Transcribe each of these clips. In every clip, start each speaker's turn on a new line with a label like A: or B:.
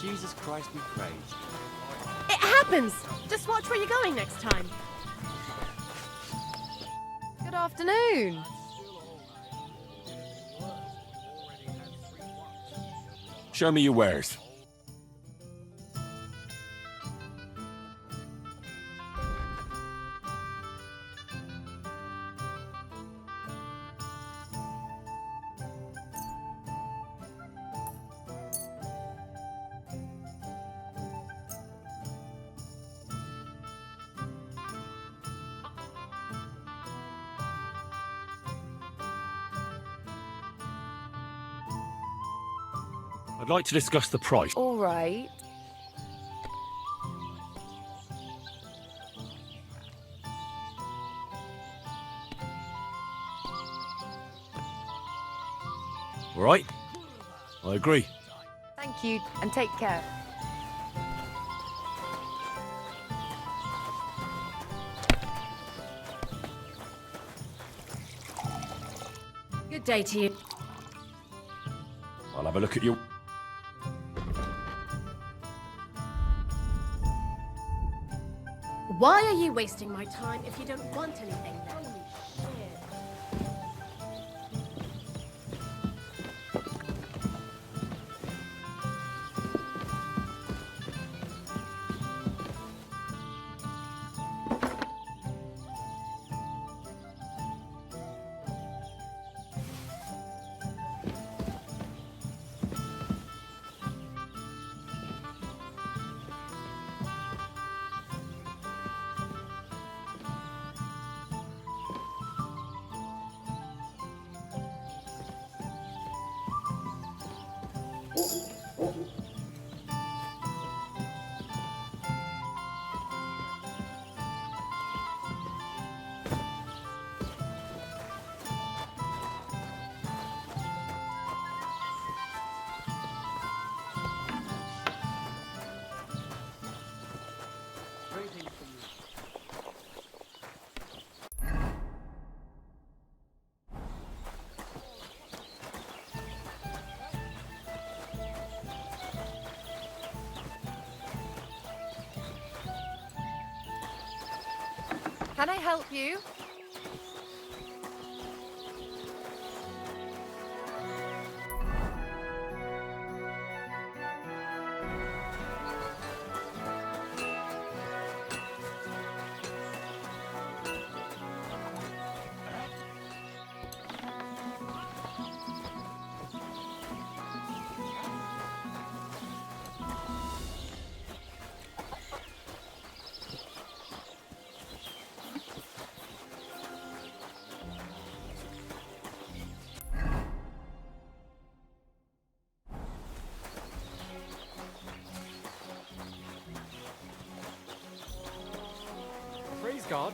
A: Jesus Christ be praised.
B: It happens! Just watch where you're going next time.
C: Good afternoon.
A: Show me your wares. I'd like to discuss the price.
C: All right.
A: All right? I agree.
C: Thank you, and take care.
B: Good day to you.
A: I'll have a look at your...
B: Why are you wasting my time if you don't want anything then?
C: Can I help you?
A: Praise God.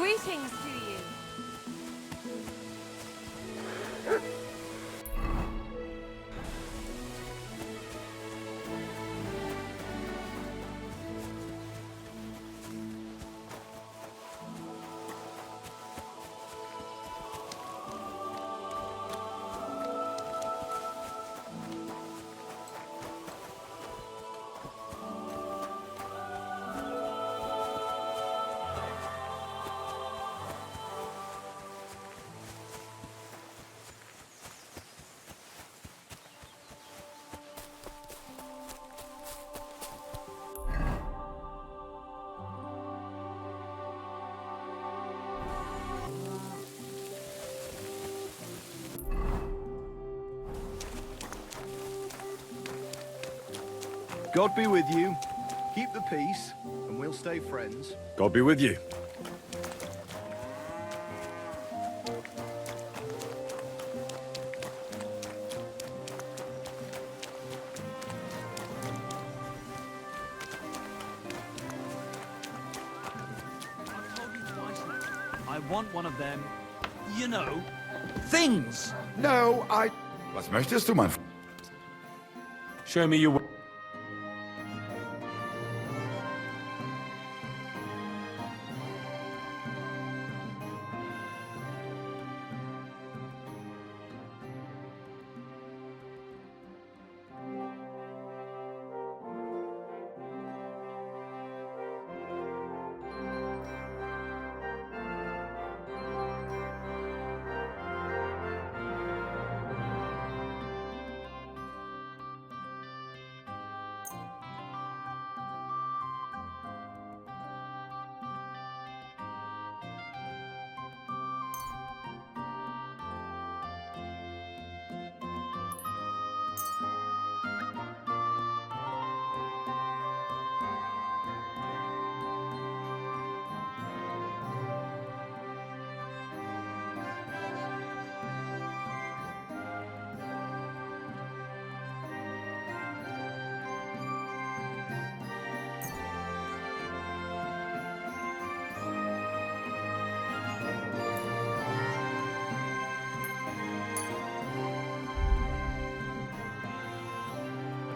C: Greetings to you.
D: God be with you. Keep the peace, and we'll stay friends.
A: God be with you.
E: I've told you twice now. I want one of them, you know, things.
F: No, I... Was möchtest du, mein Freund?
A: Show me your way.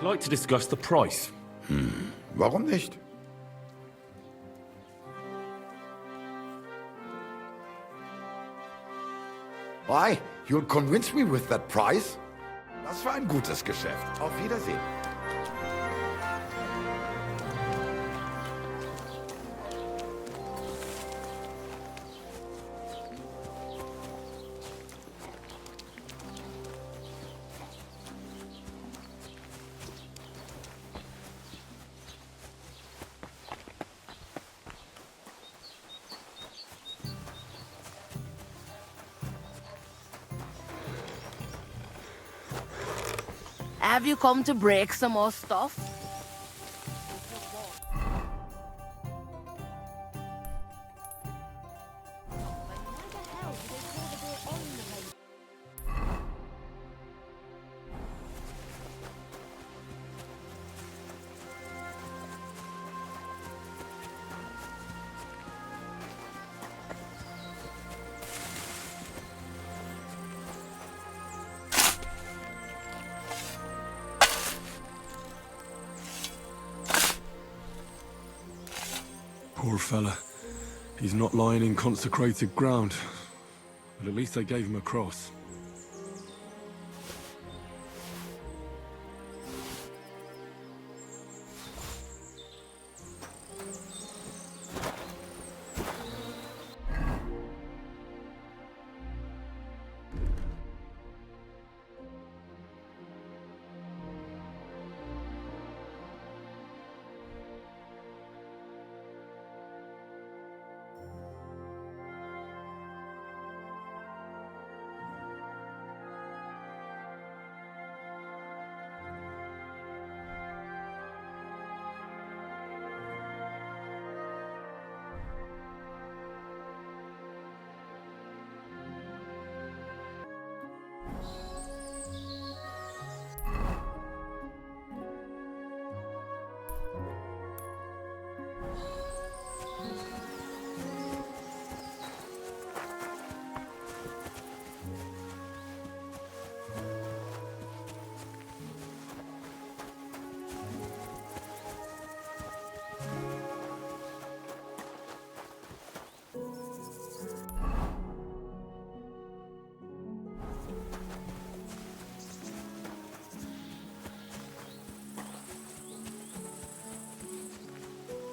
A: I'd like to discuss the price.
F: Warum nicht? Why? You'll convince me with that price? Das war ein gutes Geschäft. Auf Wiedersehen.
B: Have you come to break some more stuff?
A: Poor fella. He's not lying in consecrated ground. But at least they gave him a cross.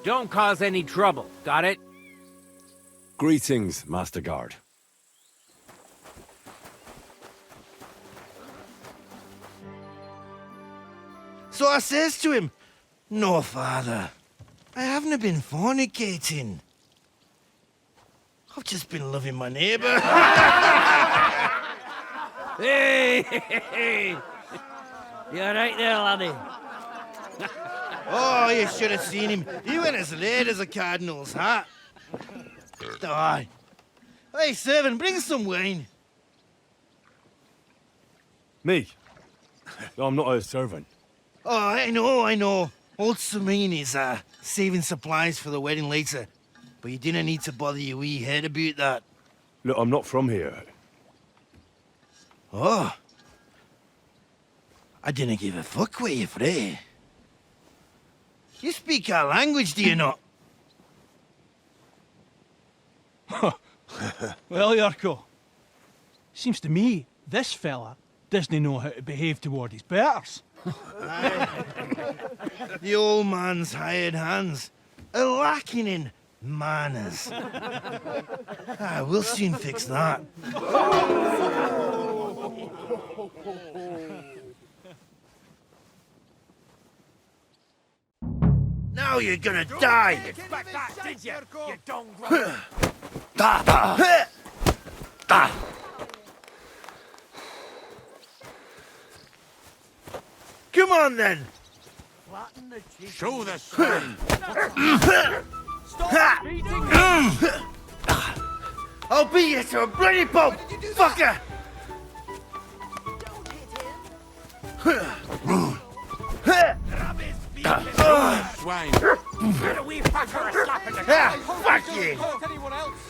G: Don't cause any trouble, got it?
A: Greetings, Master Guard.
H: So I says to him, "No, father, I haven't been fornicating. I've just been loving my neighbour."
G: Hey! You alright there, laddie?
H: Oh, you should have seen him. He went as late as a cardinal's hat. Aye. Hey, servant, bring some wine.
A: Me? I'm not a servant.
H: Oh, I know. Old Samine is saving supplies for the wedding later. But you didn't need to bother your wee head about that.
A: Look, I'm not from here.
H: Oh. I didn't give a fuck where you're frae. You speak our language, do you not?
E: Well, Yurko, seems to me this fella doesn't know how to behave toward his betters.
H: The old man's hired hands are lacking in manners. We'll soon fix that. Now you're gonna die!
G: Expect that, did you? You don't
H: Come on then!
G: Show the swing!
E: Stop beating
H: I'll beat you to a bloody pulp, fucker!
G: Swine! Get a wee fucker a slap in the
H: Fuck you!
E: anyone else?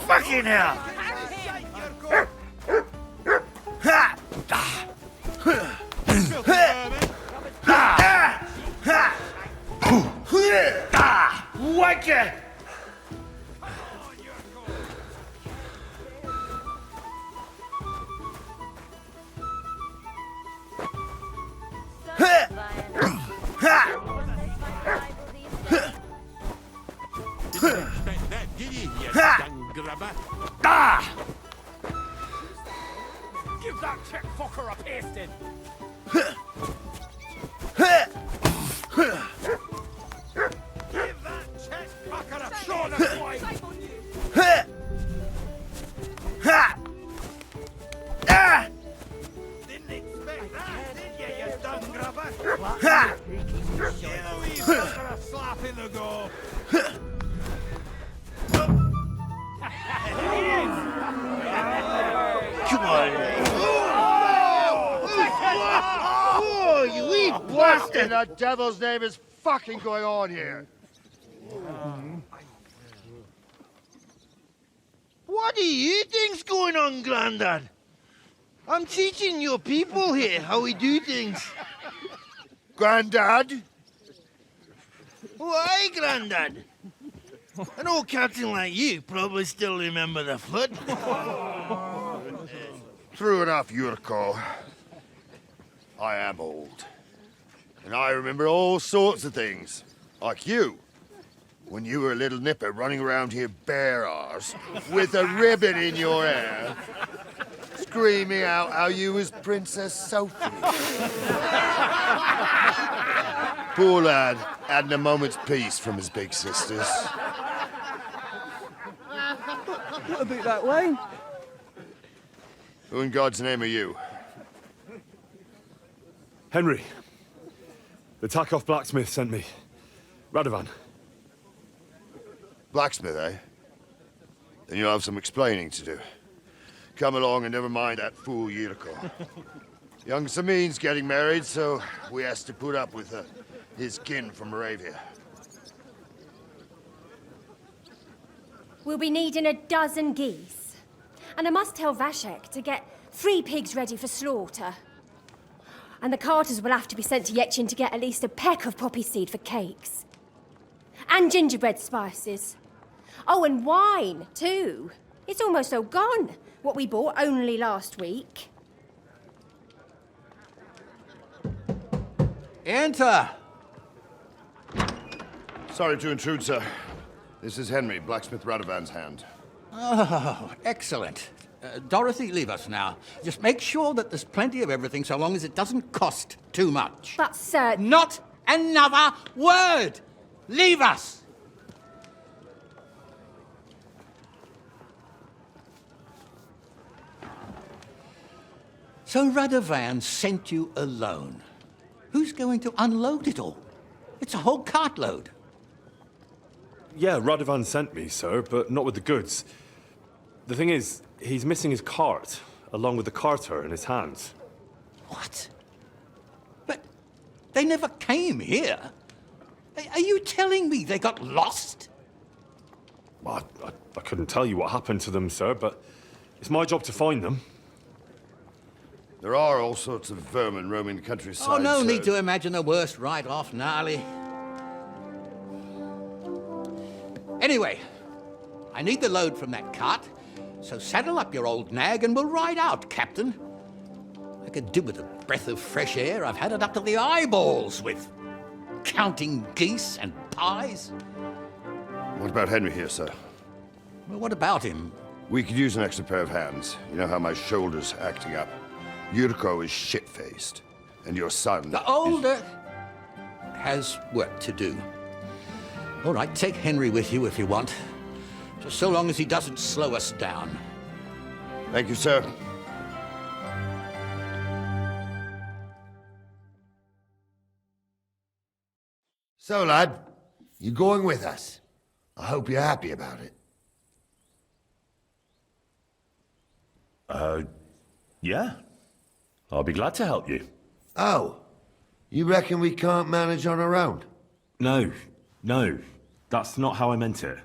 H: Fucking hell! Wanker!
G: that, did you, you dung grubber? Give that chick fucker a pasting! Give that chick fucker a shot of wine! Didn't expect that, did you, you dung grubber? Give a wee fucker a slap in the go!
H: Come on! Oh, you wee bastard!
I: In the devil's name is fucking going on here?
H: What do you think's going on, Grandad? I'm teaching your people here how we do things.
I: Grandad?
H: Why, Grandad? An old captain like you probably still remember the flood.
I: True enough, Yurko. I am old. And I remember all sorts of things. Like you. When you were a little nipper running around here bare arse, with a ribbon in your hair, screaming out how you was Princess Sophie. Poor lad hadn't a moment's peace from his big sisters.
E: What about that wine?
I: Who in God's name are you?
A: Henry. The Takoff blacksmith sent me. Radovan.
I: Blacksmith, eh? Then you'll have some explaining to do. Come along and never mind that fool Yurko. Young Samin's getting married, so we has to put up with his kin from Moravia.
B: We'll be needing a dozen geese. And I must tell Vashek to get 3 pigs ready for slaughter. And the carters will have to be sent to Yetchin to get at least a peck of poppy seed for cakes. And gingerbread spices. Oh, and wine, too. It's almost all gone, what we bought only last week.
H: Enter!
I: Sorry to intrude, sir. This is Henry, blacksmith Radovan's hand.
J: Oh, excellent. Dorothy, leave us now. Just make sure that there's plenty of everything so long as it doesn't cost too much.
B: But, sir...
J: Not another word! Leave us! So Radovan sent you alone. Who's going to unload it all? It's a whole cartload.
A: Yeah, Radovan sent me, sir, but not with the goods. The thing is, he's missing his cart, along with the carter in his hands.
J: What? But they never came here. Are you telling me they got lost?
A: Well, I couldn't tell you what happened to them, sir, but it's my job to find them.
I: There are all sorts of vermin roaming the countryside.
J: Oh, no
I: sir.
J: need to imagine the worst right off, gnarly. Anyway, I need the load from that cart, so saddle up your old nag and we'll ride out, Captain. I could do with a breath of fresh air. I've had it up to the eyeballs with counting geese and pies.
I: What about Henry here, sir?
J: Well, what about him?
I: We could use an extra pair of hands. You know how my shoulder's acting up. Yurko is shit-faced, and your son...
J: The older has work to do. All right, take Henry with you if you want. Just so long as he doesn't slow us down.
I: Thank you, sir.
K: So, lad, you going with us? I hope you're happy about it.
A: Yeah. I'll be glad to help you.
K: Oh, you reckon we can't manage on our own?
A: No, that's not how I meant it.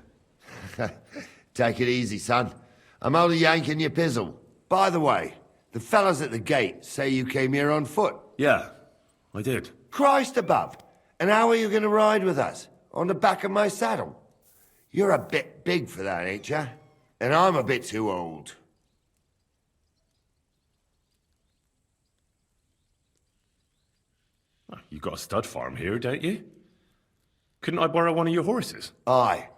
K: Take it easy, son. I'm only yanking your pizzle. By the way, the fellas at the gate say you came here on foot.
A: Yeah, I did.
K: Christ above! And how are you going to ride with us? On the back of my saddle? You're a bit big for that, ain't ya? And I'm a bit too old.
A: You've got a stud farm here, don't you? Couldn't I borrow one of your horses?
K: Aye.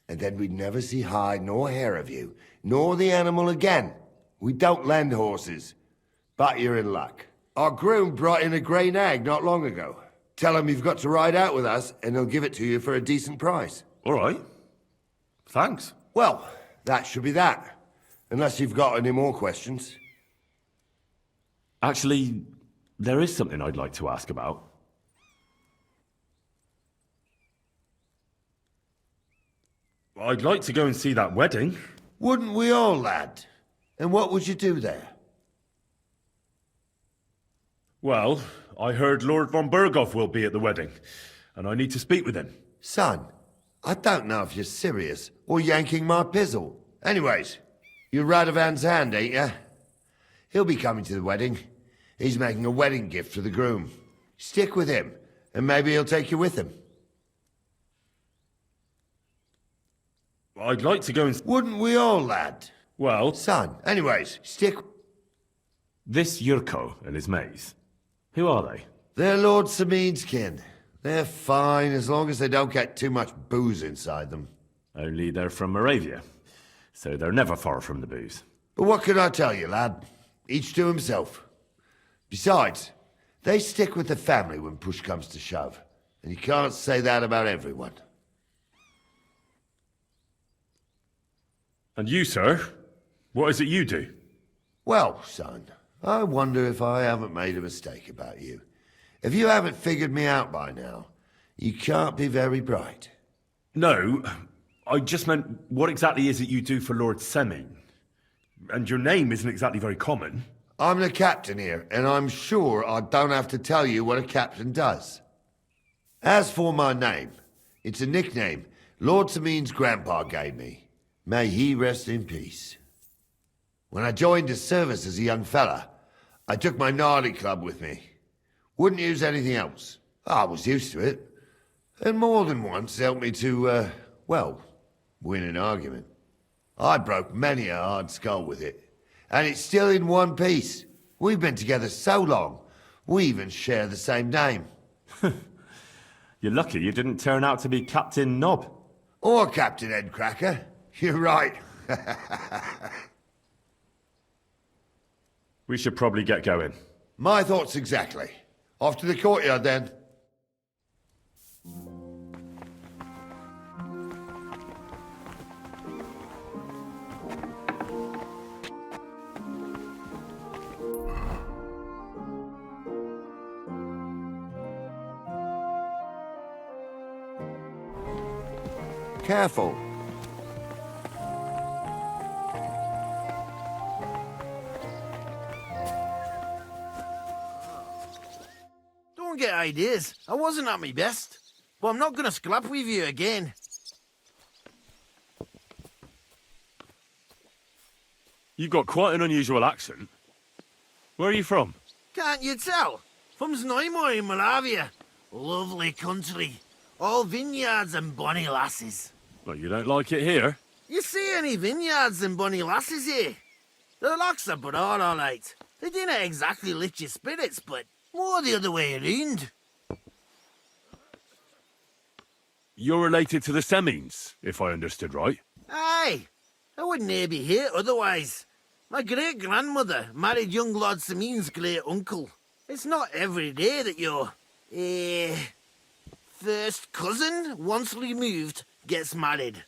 K: And then we'd never see hide nor hair of you, nor the animal again. We don't lend horses. But you're in luck. Our groom brought in a grey nag not long ago. Tell him you've got to ride out with us, and he'll give it to you for a decent price.
A: All right. Thanks.
K: Well, that should be that. Unless you've got any more questions.
A: Actually, there is something I'd like to ask about. I'd like to go and see that wedding.
K: Wouldn't we all, lad? And what would you do there?
A: Well, I heard Lord von Berghoff will be at the wedding, and I need to speak with him.
K: Son, I don't know if you're serious or yanking my pizzle. Anyways, you're Radovan's hand, ain't ya? He'll be coming to the wedding. He's making a wedding gift for the groom. Stick with him, and maybe he'll take you with him.
A: I'd like to go and...
K: Wouldn't we all, lad?
A: Well...
K: Son, anyways, stick...
A: This Yurko and his mates, who are they?
K: They're Lord Samin's kin. They're fine as long as they don't get too much booze inside them.
A: Only they're from Moravia, so they're never far from the booze.
K: But what could I tell you, lad? Each to himself. Besides, they stick with the family when push comes to shove. And you can't say that about everyone.
A: And you, sir? What is it you do?
K: Well, son, I wonder if I haven't made a mistake about you. If you haven't figured me out by now, you can't be very bright.
A: No, I just meant, what exactly is it you do for Lord Semin? And your name isn't exactly very common.
K: I'm the captain here, and I'm sure I don't have to tell you what a captain does. As for my name, it's a nickname Lord Samin's grandpa gave me. May he rest in peace. When I joined his service as a young fella, I took my Nardi club with me. Wouldn't use anything else. I was used to it. And more than once helped me to, well, win an argument. I broke many a hard skull with it, and it's still in one piece. We've been together so long, we even share the same name.
A: You're lucky you didn't turn out to be Captain Knob.
K: Or Captain Headcracker. You're right.
A: We should probably get going.
K: My thoughts exactly. Off to the courtyard then.
D: Careful.
H: Don't get ideas. I wasn't at my best. But I'm not going to scrap with you again.
A: You've got quite an unusual accent. Where are you from?
H: Can't you tell? From Znaimor in Moravia. Lovely country. All vineyards and bonny lasses.
A: Well, you don't like it here?
H: You see any vineyards and bonny lasses here? The locks are broad, all right. They didn't exactly lift your spirits, but more the other way around.
A: You're related to the Semines, if I understood right.
H: Aye, I wouldn't be here otherwise. My great-grandmother married young Lord Semin's great-uncle. It's not every day that your, first cousin, once removed, gets married.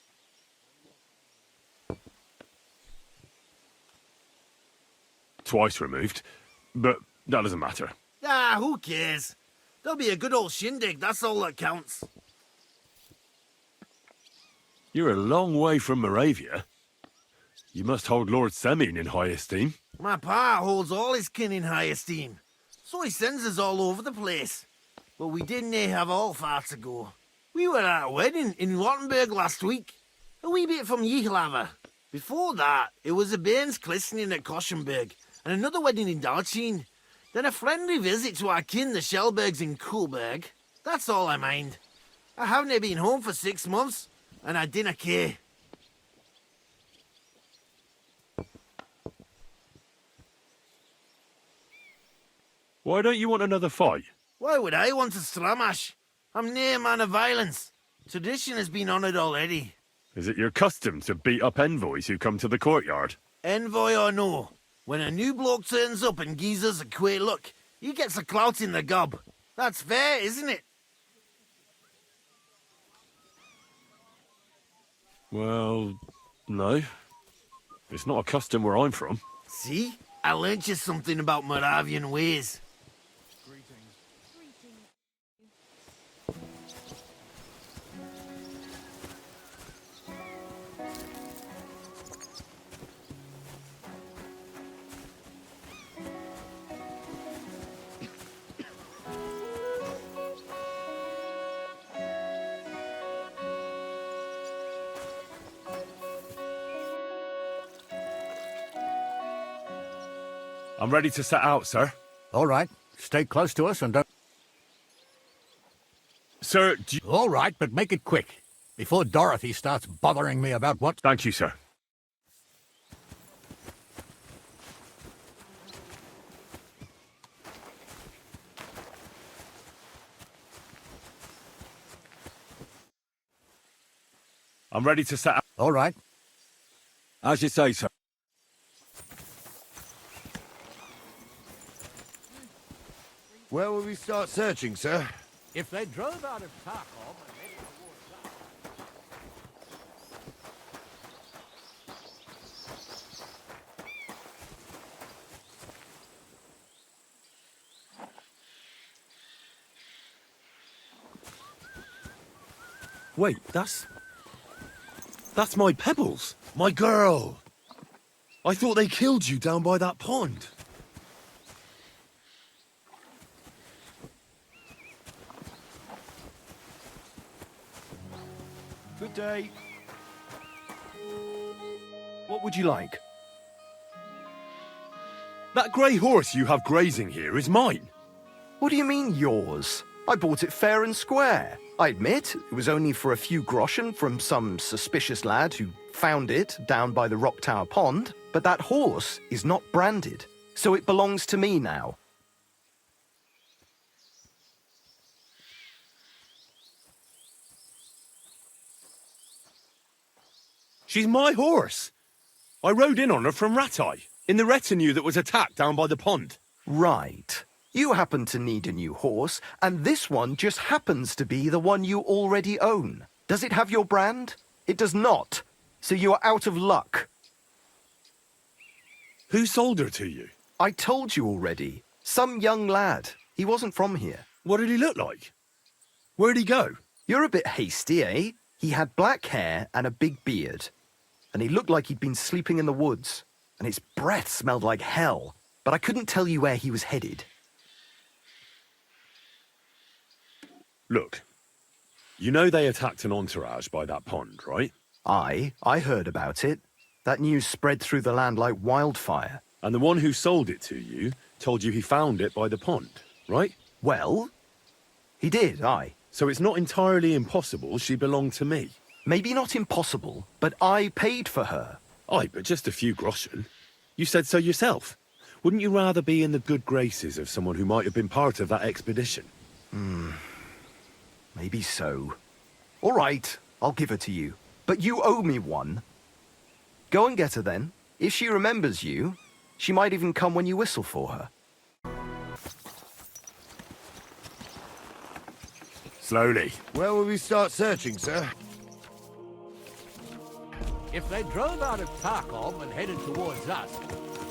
A: Twice removed, but that doesn't matter.
H: Ah, who cares? There'll be a good old shindig, that's all that counts.
A: You're a long way from Moravia. You must hold Lord Semine in high esteem.
H: My pa holds all his kin in high esteem, so he sends us all over the place. But we didn't have all far to go. We were at a wedding in Rottenburg last week, a wee bit from Yihlava. Before that, it was a bairn's christening at Koschenberg, and another wedding in Dalchin. Then a friendly visit to our kin, the Shellbergs in Coolberg. That's all I mind. I haven't been home for 6 months, and I dinna care.
A: Why don't you want another fight?
H: Why would I want to stramash? I'm nae man of violence. Tradition has been honoured already.
A: Is it your custom to beat up envoys who come to the courtyard?
H: Envoy or no, when a new bloke turns up and gives us a queer look, he gets a clout in the gob. That's fair, isn't it?
A: Well, no. It's not a custom where I'm from.
H: See? I learnt you something about Moravian ways.
A: I'm ready to set out, sir.
J: All right. Stay close to us and don't...
A: Sir,
J: All right, but make it quick. Before Dorothy starts bothering me about what...
A: Thank you, sir. I'm ready to set out.
J: All right.
A: As you say, sir.
K: Where will we start searching, sir?
J: If they drove out of Tarkov and headed towards us...
A: Wait, that's my Pebbles. My girl. I thought they killed you down by that pond.
D: Good day. What would you like?
A: That grey horse you have grazing here is mine.
D: What do you mean, yours? I bought it fair and square. I admit, it was only for a few groschen from some suspicious lad who found it down by the Rock Tower Pond, but that horse is not branded, so it belongs to me now.
A: She's my horse. I rode in on her from Ratai, in the retinue that was attacked down by the pond.
D: Right. You happen to need a new horse, and this one just happens to be the one you already own. Does it have your brand? It does not. So you are out of luck.
A: Who sold her to you?
D: I told you already. Some young lad. He wasn't from here.
A: What did he look like? Where'd he go?
D: You're a bit hasty, eh? He had black hair and a big beard. And he looked like he'd been sleeping in the woods. And his breath smelled like hell. But I couldn't tell you where he was headed.
A: Look, you know they attacked an entourage by that pond, right?
D: I heard about it. That news spread through the land like wildfire.
A: And the one who sold it to you told you he found it by the pond, right?
D: Well, he did, aye.
A: So it's not entirely impossible she belonged to me.
D: Maybe not impossible, but I paid for her.
A: Aye, but just a few groschen. You said so yourself. Wouldn't you rather be in the good graces of someone who might have been part of that expedition?
D: Maybe so. All right, I'll give her to you. But you owe me one. Go and get her then. If she remembers you, she might even come when you whistle for her.
A: Slowly.
I: Where will we start searching, sir?
J: If they drove out of Tarkov and headed towards us,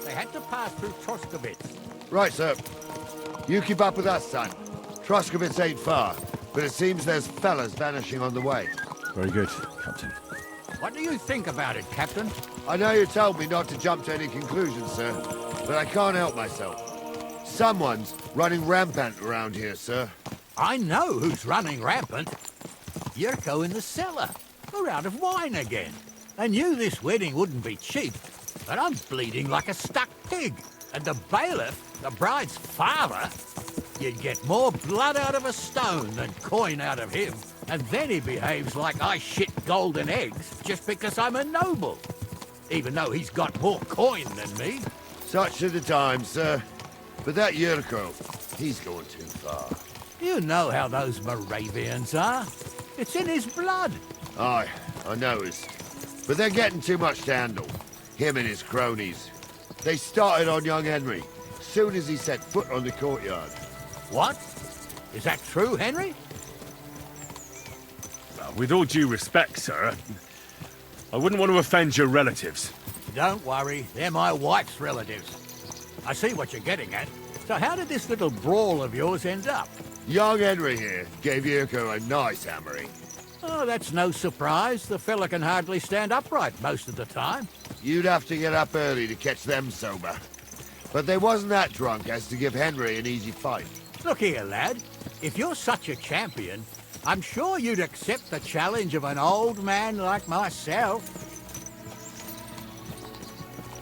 J: they had to pass through Troskovitz.
I: Right, sir. You keep up with us, son. Troskovitz ain't far, but it seems there's fellas vanishing on the way.
A: Very good, Captain.
J: What do you think about it, Captain?
I: I know you told me not to jump to any conclusions, sir, but I can't help myself. Someone's running rampant around here, sir.
J: I know who's running rampant. Yurko in the cellar. We're out of wine again. I knew this wedding wouldn't be cheap, but I'm bleeding like a stuck pig. And the bailiff, the bride's father, you'd get more blood out of a stone than coin out of him. And then he behaves like I shit golden eggs just because I'm a noble. Even though he's got more coin than me.
I: Such are the times, sir. But that Yurko, he's going too far.
J: You know how those Moravians are. It's in his blood.
I: Aye, I knows. But they're getting too much to handle. Him and his cronies. They started on young Henry, soon as he set foot on the courtyard.
J: What? Is that true, Henry?
A: With all due respect, sir, I wouldn't want to offend your relatives.
J: Don't worry, they're my wife's relatives. I see what you're getting at. So how did this little brawl of yours end up?
I: Young Henry here gave Yurko a nice hammering.
J: Oh, that's no surprise. The fella can hardly stand upright most of the time.
I: You'd have to get up early to catch them sober. But they wasn't that drunk as to give Henry an easy fight.
J: Look here, lad. If you're such a champion, I'm sure you'd accept the challenge of an old man like myself.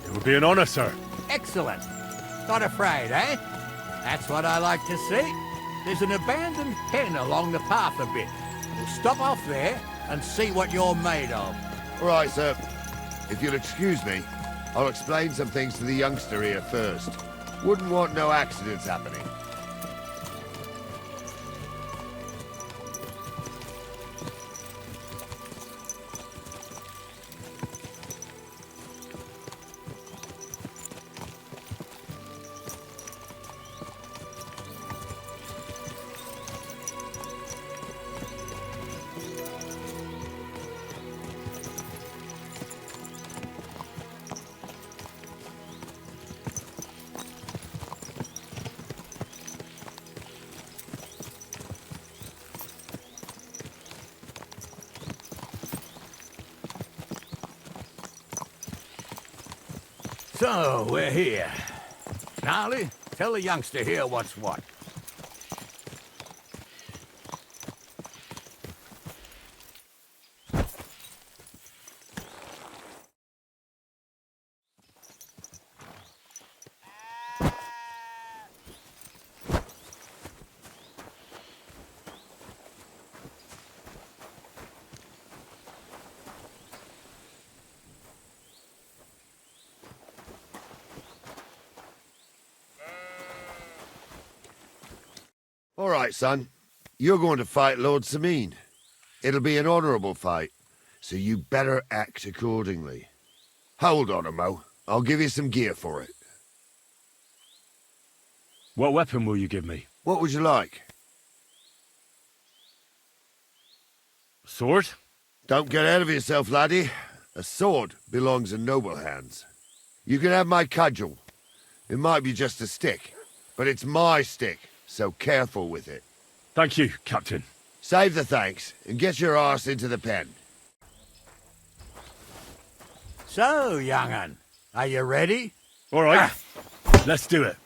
A: It would be an honor, sir.
J: Excellent. Not afraid, eh? That's what I like to see. There's an abandoned pen along the path a bit. We'll stop off there and see what you're made of.
I: All right, sir. If you'll excuse me, I'll explain some things to the youngster here first. Wouldn't want no accidents happening.
J: So, we're here. Gnarly, tell the youngster here what's what.
K: right, son. You're going to fight Lord Sameen. It'll be an honorable fight, so you better act accordingly. Hold on a mo. I'll give you some gear for it.
A: What weapon will you give me?
K: What would you like?
A: Sword?
K: Don't get ahead of yourself, laddie. A sword belongs in noble hands. You can have my cudgel. It might be just a stick, but it's my stick, so careful with it.
A: Thank you, Captain.
K: Save the thanks, and get your arse into the pen.
H: So, young'un, are you ready?
A: All right, let's do it.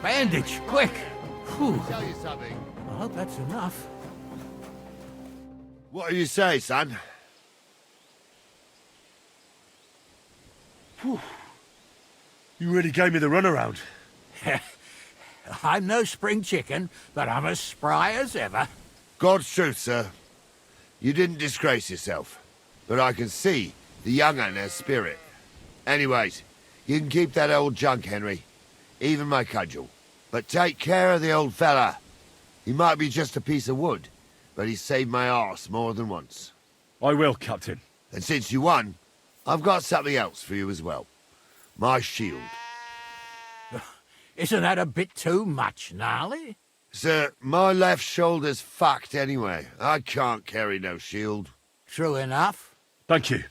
J: Bandage, quick! Whew.
K: Tell you something.
J: I hope that's enough.
K: What do you say, son?
A: You really gave me the runaround.
J: I'm no spring chicken, but I'm as spry as ever.
K: God's truth, sir. You didn't disgrace yourself. But I can see the young un has spirit. Anyways, you can keep that old junk, Henry. Even my cudgel. But take care of the old fella. He might be just a piece of wood, but he's saved my arse more than once.
A: I will, Captain.
K: And since you won, I've got something else for you as well. My shield.
J: Isn't that a bit too much, Gnarly?
K: Sir, my left shoulder's fucked anyway. I can't carry no shield.
J: True enough.
A: Thank you.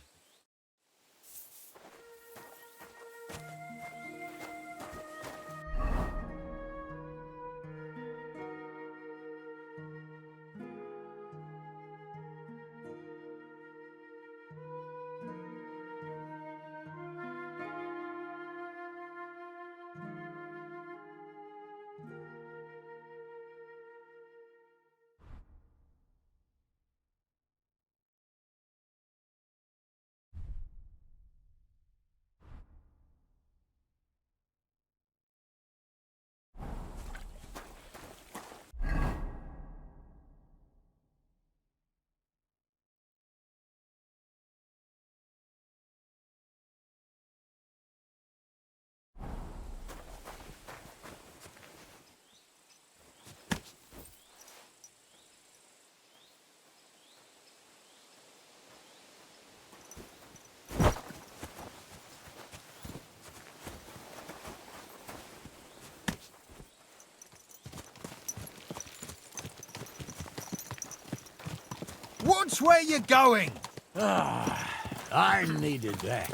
H: Watch where you're going!
J: I needed that.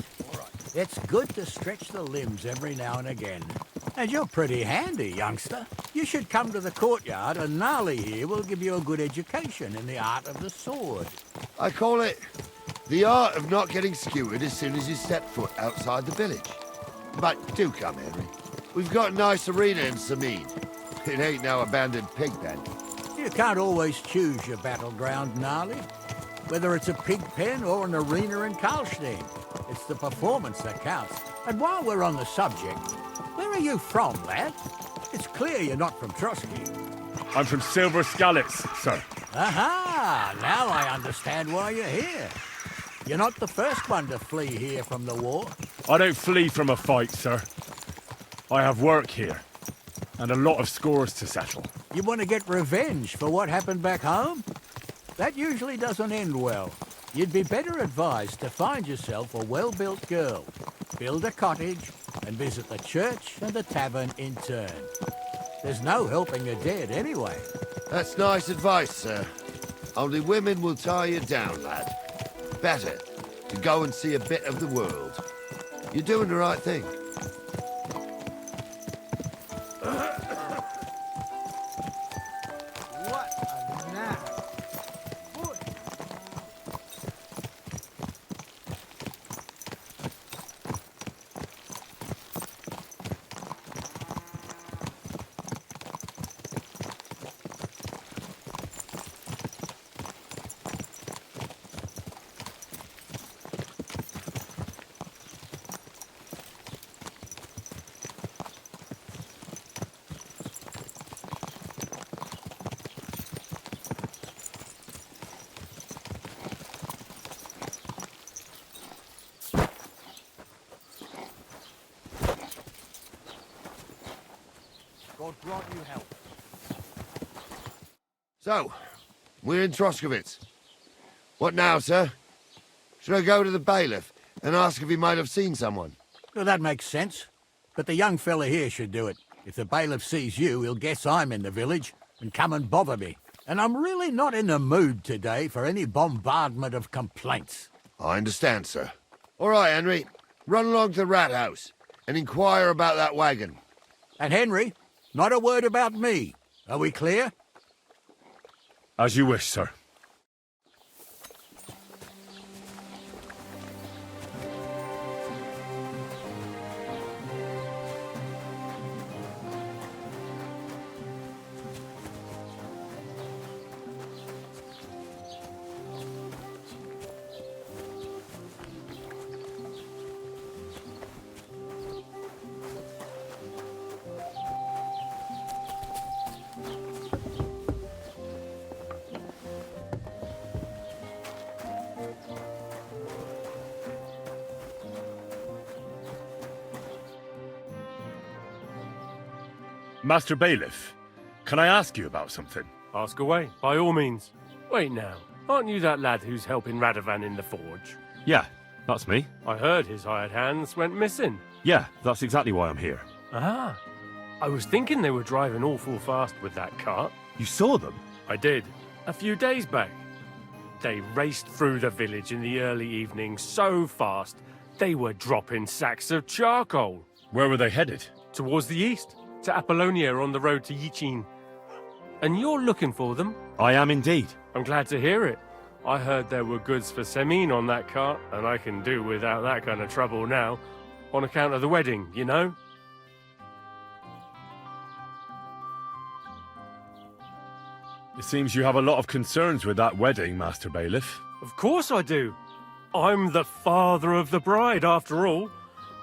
J: It's good to stretch the limbs every now and again. And you're pretty handy, youngster. You should come to the courtyard, and Gnarly here will give you a good education in the art of the sword.
K: I call it the art of not getting skewered as soon as you step foot outside the village. But do come, Henry. We've got a nice arena in Sameen. It ain't no abandoned pig pen.
J: You can't always choose your battleground, Gnarly. Whether it's a pig pen or an arena in Karlstein, it's the performance that counts. And while we're on the subject, where are you from, lad? It's clear you're not from Trotsky.
A: I'm from Silver Scallops, sir.
J: Aha! Now I understand why you're here. You're not the first one to flee here from the war.
A: I don't flee from a fight, sir. I have work here, and a lot of scores to settle.
J: You want to get revenge for what happened back home? That usually doesn't end well. You'd be better advised to find yourself a well-built girl, build a cottage, and visit the church and the tavern in turn. There's no helping the dead anyway.
K: That's nice advice, sir. Only women will tie you down, lad. Better to go and see a bit of the world. You're doing the right thing.
H: What a knack!
E: God grant you help.
K: So, we're in Troskowitz. What now, sir? Should I go to the bailiff and ask if he might have seen someone?
J: Well, that makes sense. But the young fella here should do it.
L: If the bailiff sees you, he'll guess I'm in the village and come and bother me. And I'm really not in the mood today for any bombardment of complaints.
K: I understand, sir. All right, Henry. Run along to the rat house and inquire about that wagon.
L: And Henry, not a word about me. Are we clear?
A: As you wish, sir. Master Bailiff, can I ask you about something?
M: Ask away, by all means. Wait now, aren't you that lad who's helping Radovan in the forge?
A: Yeah, that's me.
M: I heard his hired hands went missing.
A: Yeah, that's exactly why I'm here.
M: Ah, I was thinking they were driving awful fast with that cart.
A: You saw them?
M: I did, a few days back. They raced through the village in the early evening so fast, they were dropping sacks of charcoal.
A: Where were they headed?
M: Towards the east, to Apollonia on the road to Yichin. And you're looking for them?
A: I am indeed.
M: I'm glad to hear it. I heard there were goods for Semin on that cart, and I can do without that kind of trouble now, on account of the wedding, you know?
A: It seems you have a lot of concerns with that wedding, Master Bailiff.
M: Of course I do. I'm the father of the bride, after all.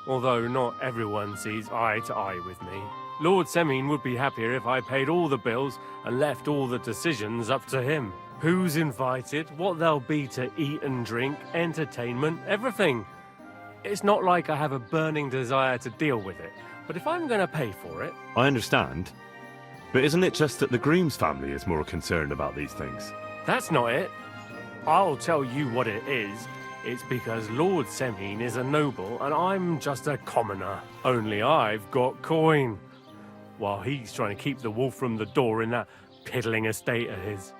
M: Although not everyone sees eye to eye with me. Lord Semin would be happier if I paid all the bills and left all the decisions up to him. Who's invited, what there'll be to eat and drink, entertainment, everything. It's not like I have a burning desire to deal with it, but if I'm going to pay for it...
A: I understand. But isn't it just that the groom's family is more concerned about these things?
M: That's not it. I'll tell you what it is. It's because Lord Semin is a noble and I'm just a commoner. Only I've got coin. While he's trying to keep the wolf from the door in that piddling estate of his.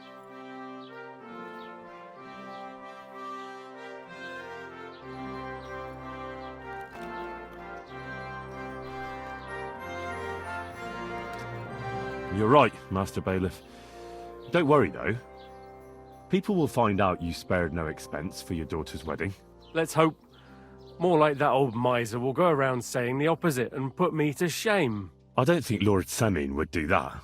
A: You're right, Master Bailiff. Don't worry, though. People will find out you spared no expense for your daughter's wedding.
M: Let's hope. More like that old miser will go around saying the opposite and put me to shame.
A: I don't think Lord Semin would do that.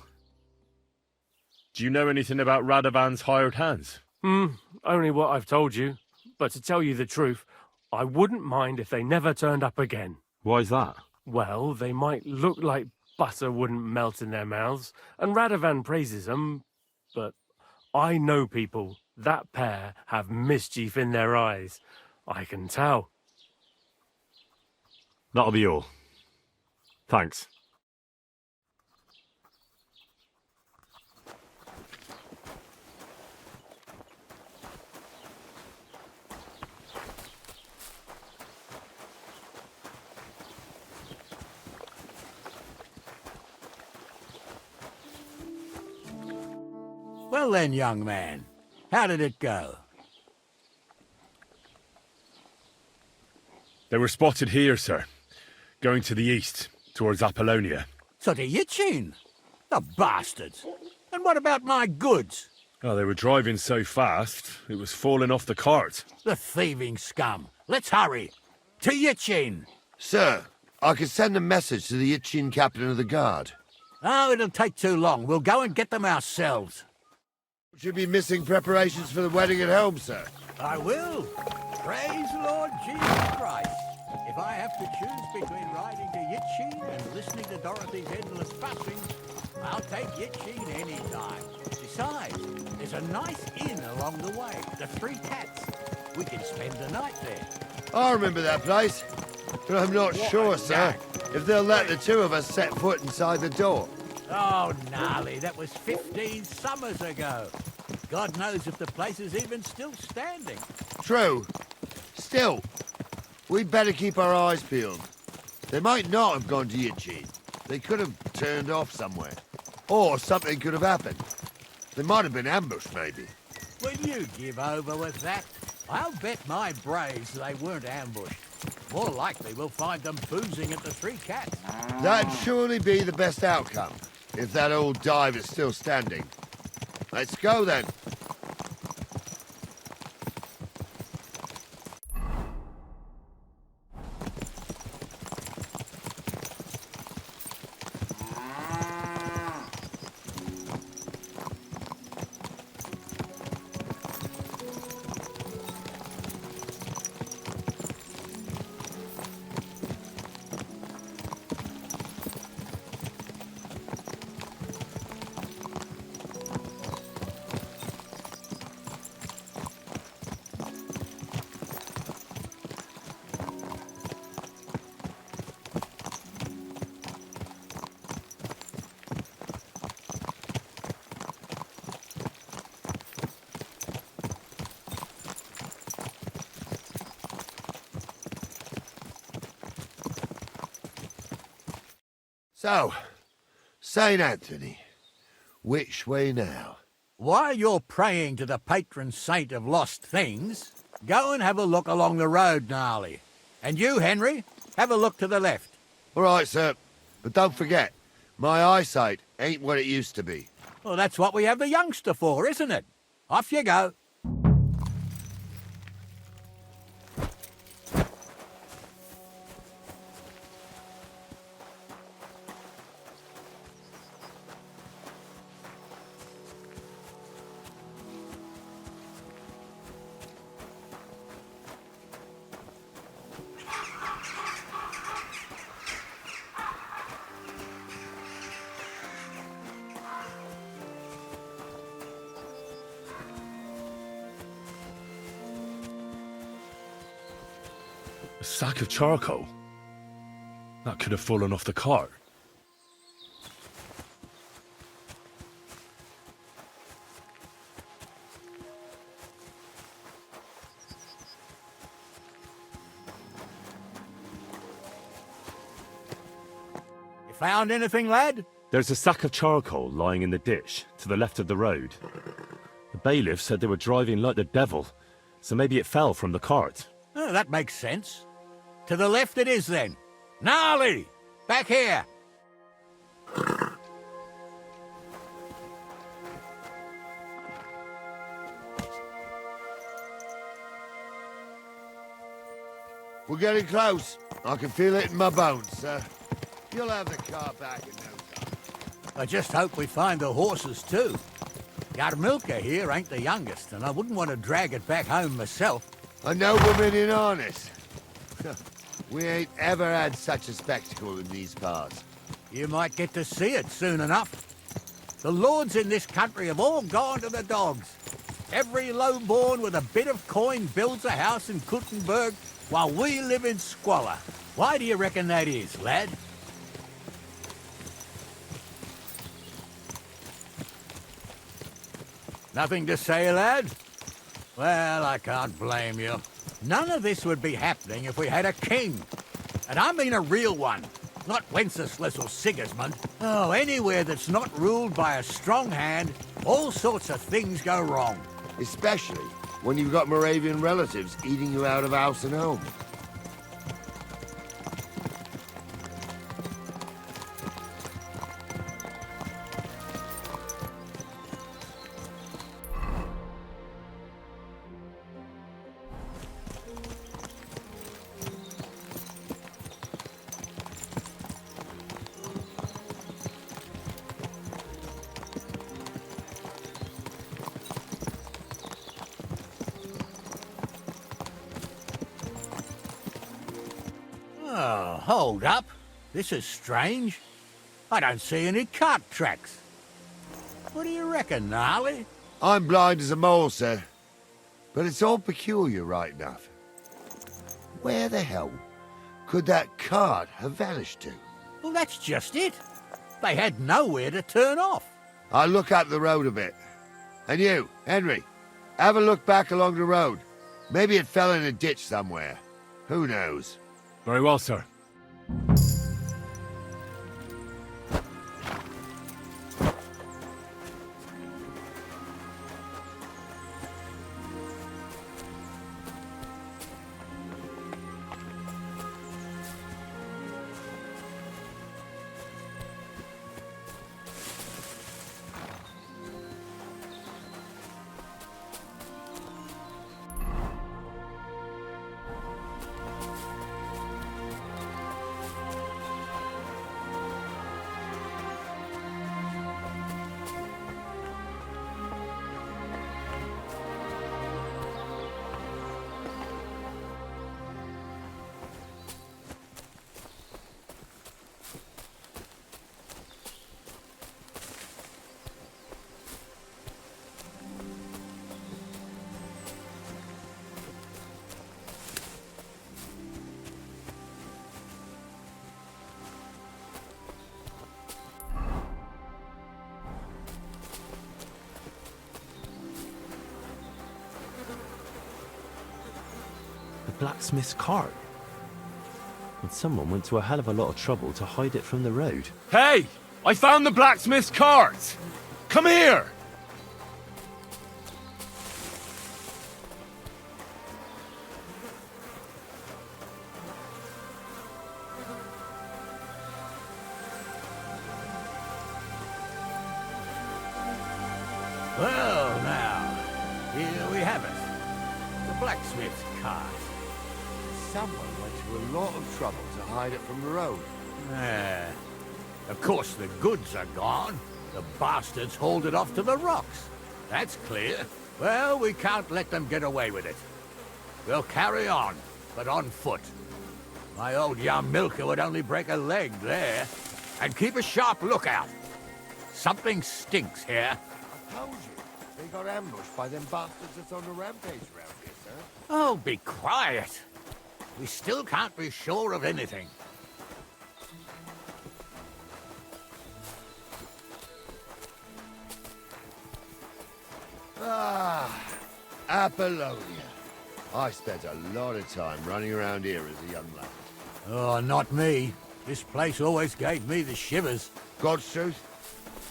A: Do you know anything about Radovan's hired hands?
M: Only what I've told you. But to tell you the truth, I wouldn't mind if they never turned up again.
A: Why's that?
M: Well, they might look like butter wouldn't melt in their mouths, and Radovan praises them, but I know people. That pair have mischief in their eyes. I can tell.
A: That'll be all. Thanks.
L: Well then, young man, how did it go?
A: They were spotted here, sir. Going to the east, towards Apollonia.
L: So to Yichin? The bastards! And what about my goods?
A: Oh, they were driving so fast, it was falling off the cart.
L: The thieving scum! Let's hurry! To Yichin!
K: Sir, I can send a message to the Yichin captain of the guard.
L: Oh, it'll take too long. We'll go and get them ourselves.
K: Should be missing preparations for the wedding at home, sir.
L: I will. Praise Lord Jesus Christ. If I have to choose between riding to Yichin and listening to Dorothy's endless fussing, I'll take Yichin any time. Besides, there's a nice inn along the way, the Three Cats. We can spend the night there.
K: I remember that place, but I'm not sure, sir, if they'll let the two of us set foot inside the door.
L: Oh, gnarly, that was 15 summers ago. God knows if the place is even still standing.
K: True. Still, we'd better keep our eyes peeled. They might not have gone to Yichin. They could have turned off somewhere. Or something could have happened. They might have been ambushed, maybe.
L: Will you give over with that? I'll bet my braves they weren't ambushed. More likely we'll find them boozing at the Three Cats.
K: That'd surely be the best outcome, if that old dive is still standing. Let's go, then. So, St. Anthony, which way now?
L: While you're praying to the patron saint of lost things, go and have a look along the road, Gnarly. And you, Henry, have a look to the left.
K: All right, sir. But don't forget, my eyesight ain't what it used to be.
L: Well, that's what we have the youngster for, isn't it? Off you go.
A: A sack of charcoal? That could have fallen off the cart.
L: You found anything, lad?
A: There's a sack of charcoal lying in the ditch to the left of the road. The bailiff said they were driving like the devil, so maybe it fell from the cart.
L: Oh, that makes sense. To the left it is, then. Gnarly! Back here!
K: We're getting close. I can feel it in my bones, sir. You'll have the car back in no time.
L: I just hope we find the horses, too. Yarmilka here ain't the youngest, and I wouldn't want to drag it back home myself.
K: A nobleman in harness. We ain't ever had such a spectacle in these parts.
L: You might get to see it soon enough. The lords in this country have all gone to the dogs. Every lowborn with a bit of coin builds a house in Kuttenberg while we live in squalor. Why do you reckon that is, lad? Nothing to say, lad? Well, I can't blame you. None of this would be happening if we had a king. And I mean a real one, not Wenceslas or Sigismund. Oh, anywhere that's not ruled by a strong hand, all sorts of things go wrong.
K: Especially when you've got Moravian relatives eating you out of house and home.
L: Oh, hold up. This is strange. I don't see any cart tracks. What do you reckon, Gnarly?
K: I'm blind as a mole, sir. But it's all peculiar right enough. Where the hell could that cart have vanished to?
L: Well, that's just it. They had nowhere to turn off.
K: I'll look up the road a bit. And you, Henry, have a look back along the road. Maybe it fell in a ditch somewhere. Who knows?
A: Very well, sir.
N: blacksmith's cart. And someone went to a hell of a lot of trouble to hide it from the road.
A: Hey! I found the blacksmith's cart! Come here!
L: Well, now, here we have it. The blacksmith's cart.
K: Someone went to a lot of trouble to hide it from the road.
L: Of course, the goods are gone. The bastards hauled it off to the rocks. That's clear. Well, we can't let them get away with it. We'll carry on, but on foot. My old young milker would only break a leg there. And keep a sharp lookout. Something stinks here.
K: I told you. They got ambushed by them bastards that's on the rampage around here, sir.
L: Oh, be quiet. We still can't be sure of anything.
K: Ah, Apollonia. I spent a lot of time running around here as a young lad.
L: Oh, not me. This place always gave me the shivers.
K: God's truth,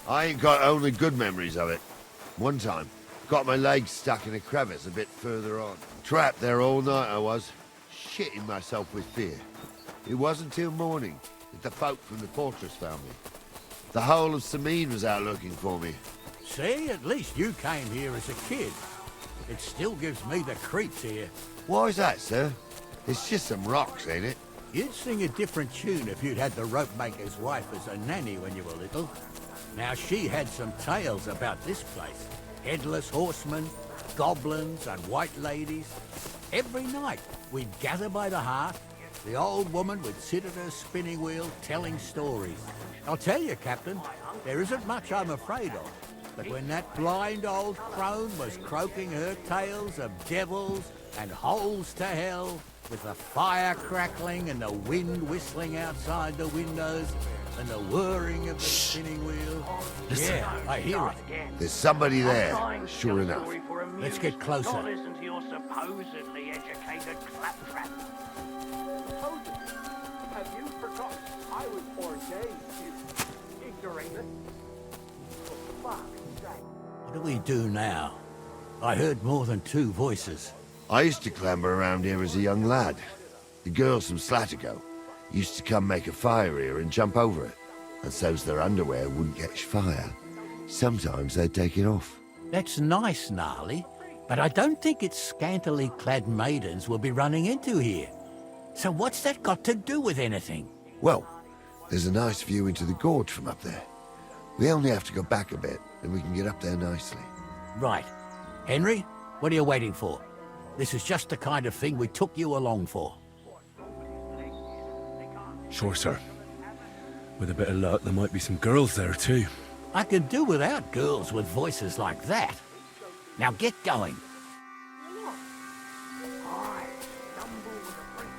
K: I ain't got only good memories of it. One time, got my leg stuck in a crevice a bit further on. Trapped there all night I was, shitting myself with fear. It wasn't till morning that the folk from the fortress found me. The whole of Sameen was out looking for me.
L: See, at least you came here as a kid. It still gives me the creeps here.
K: Why's that, sir? It's just some rocks, ain't it?
L: You'd sing a different tune if you'd had the rope maker's wife as a nanny when you were little. Now, she had some tales about this place. Headless horsemen, goblins, and white ladies. Every night, we'd gather by the hearth. The old woman would sit at her spinning wheel telling stories. I'll tell you, Captain, there isn't much I'm afraid of. But when that blind old crone was croaking her tales of devils and holes to hell, with the fire crackling and the wind whistling outside the windows, and the whirring of the spinning wheel.
K: Listen.
L: Yeah, I hear it.
K: There's somebody there, sure enough.
L: Let's get closer.
G: Not listen to your supposedly educated claptrap. Supposedly? Have you forgotten I was ordained, you ignoramus? For fuck's sake.
L: What do we do now? I heard more than two voices.
K: I used to clamber around here as a young lad. The girls from Slatigo used to come make a fire here and jump over it. And so's their underwear wouldn't catch fire. Sometimes they'd take it off.
L: That's nice, Gnarly, but I don't think it's scantily clad maidens we'll be running into here. So what's that got to do with anything?
K: Well, there's a nice view into the gorge from up there. We only have to go back a bit, and we can get up there nicely.
L: Right. Henry, what are you waiting for? This is just the kind of thing we took you along for.
A: Sure, sir. With a bit of luck, there might be some girls there, too.
L: I could do without girls with voices like that. Now get going.
G: I stumble with a prince.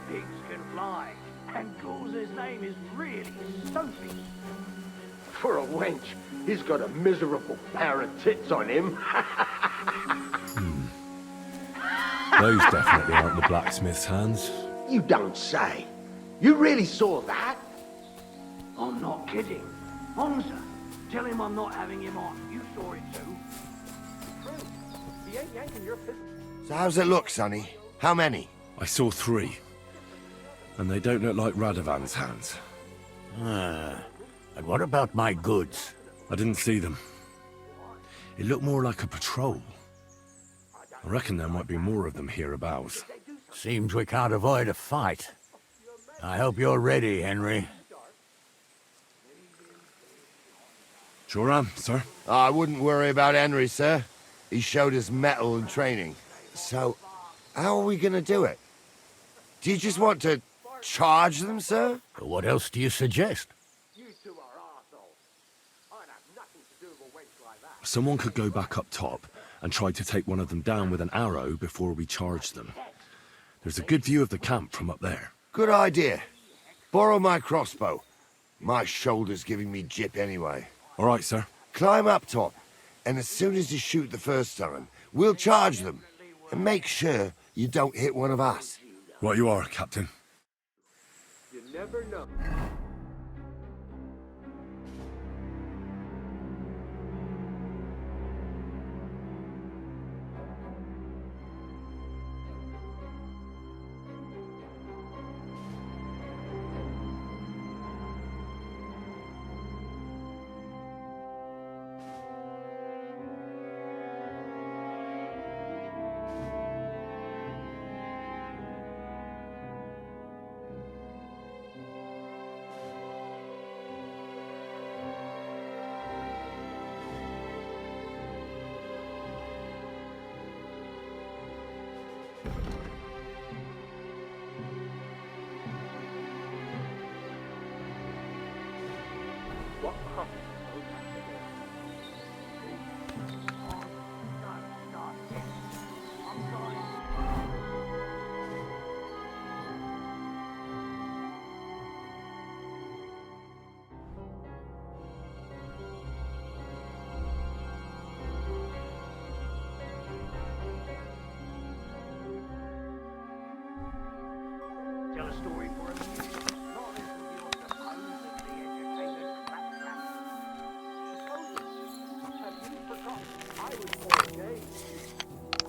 G: Pigs can fly, and Goul's name is really Sophie. For a wench, he's got a miserable pair of tits on him.
A: Those definitely aren't the blacksmith's hands.
G: You don't say. You really saw that? I'm not kidding. Honza, tell him I'm not having him on. You saw it too. True. He ain't yanking your pistol.
K: So how's it look, Sonny? How many?
A: I saw 3. And they don't look like Radovan's hands.
L: And what about my goods?
A: I didn't see them. It looked more like a patrol. I reckon there might be more of them hereabouts.
L: Seems we can't avoid a fight. I hope you're ready, Henry.
A: Sure am, sir.
K: I wouldn't worry about Henry, sir. He showed us mettle and training. So, how are we gonna do it? Do you just want to charge them, sir?
L: What else do you suggest?
A: Someone could go back up top and try to take one of them down with an arrow before we charge them. There's a good view of the camp from up there.
K: Good idea. Borrow my crossbow. My shoulder's giving me jip anyway.
A: All right, sir.
K: Climb up top, and as soon as you shoot the first time, we'll charge them. And make sure you don't hit one of us.
F: Right you are, Captain.
G: You never know. What? Tell a story for him. Not this will be supposedly entertainment clap. Have you forgotten I was ordained?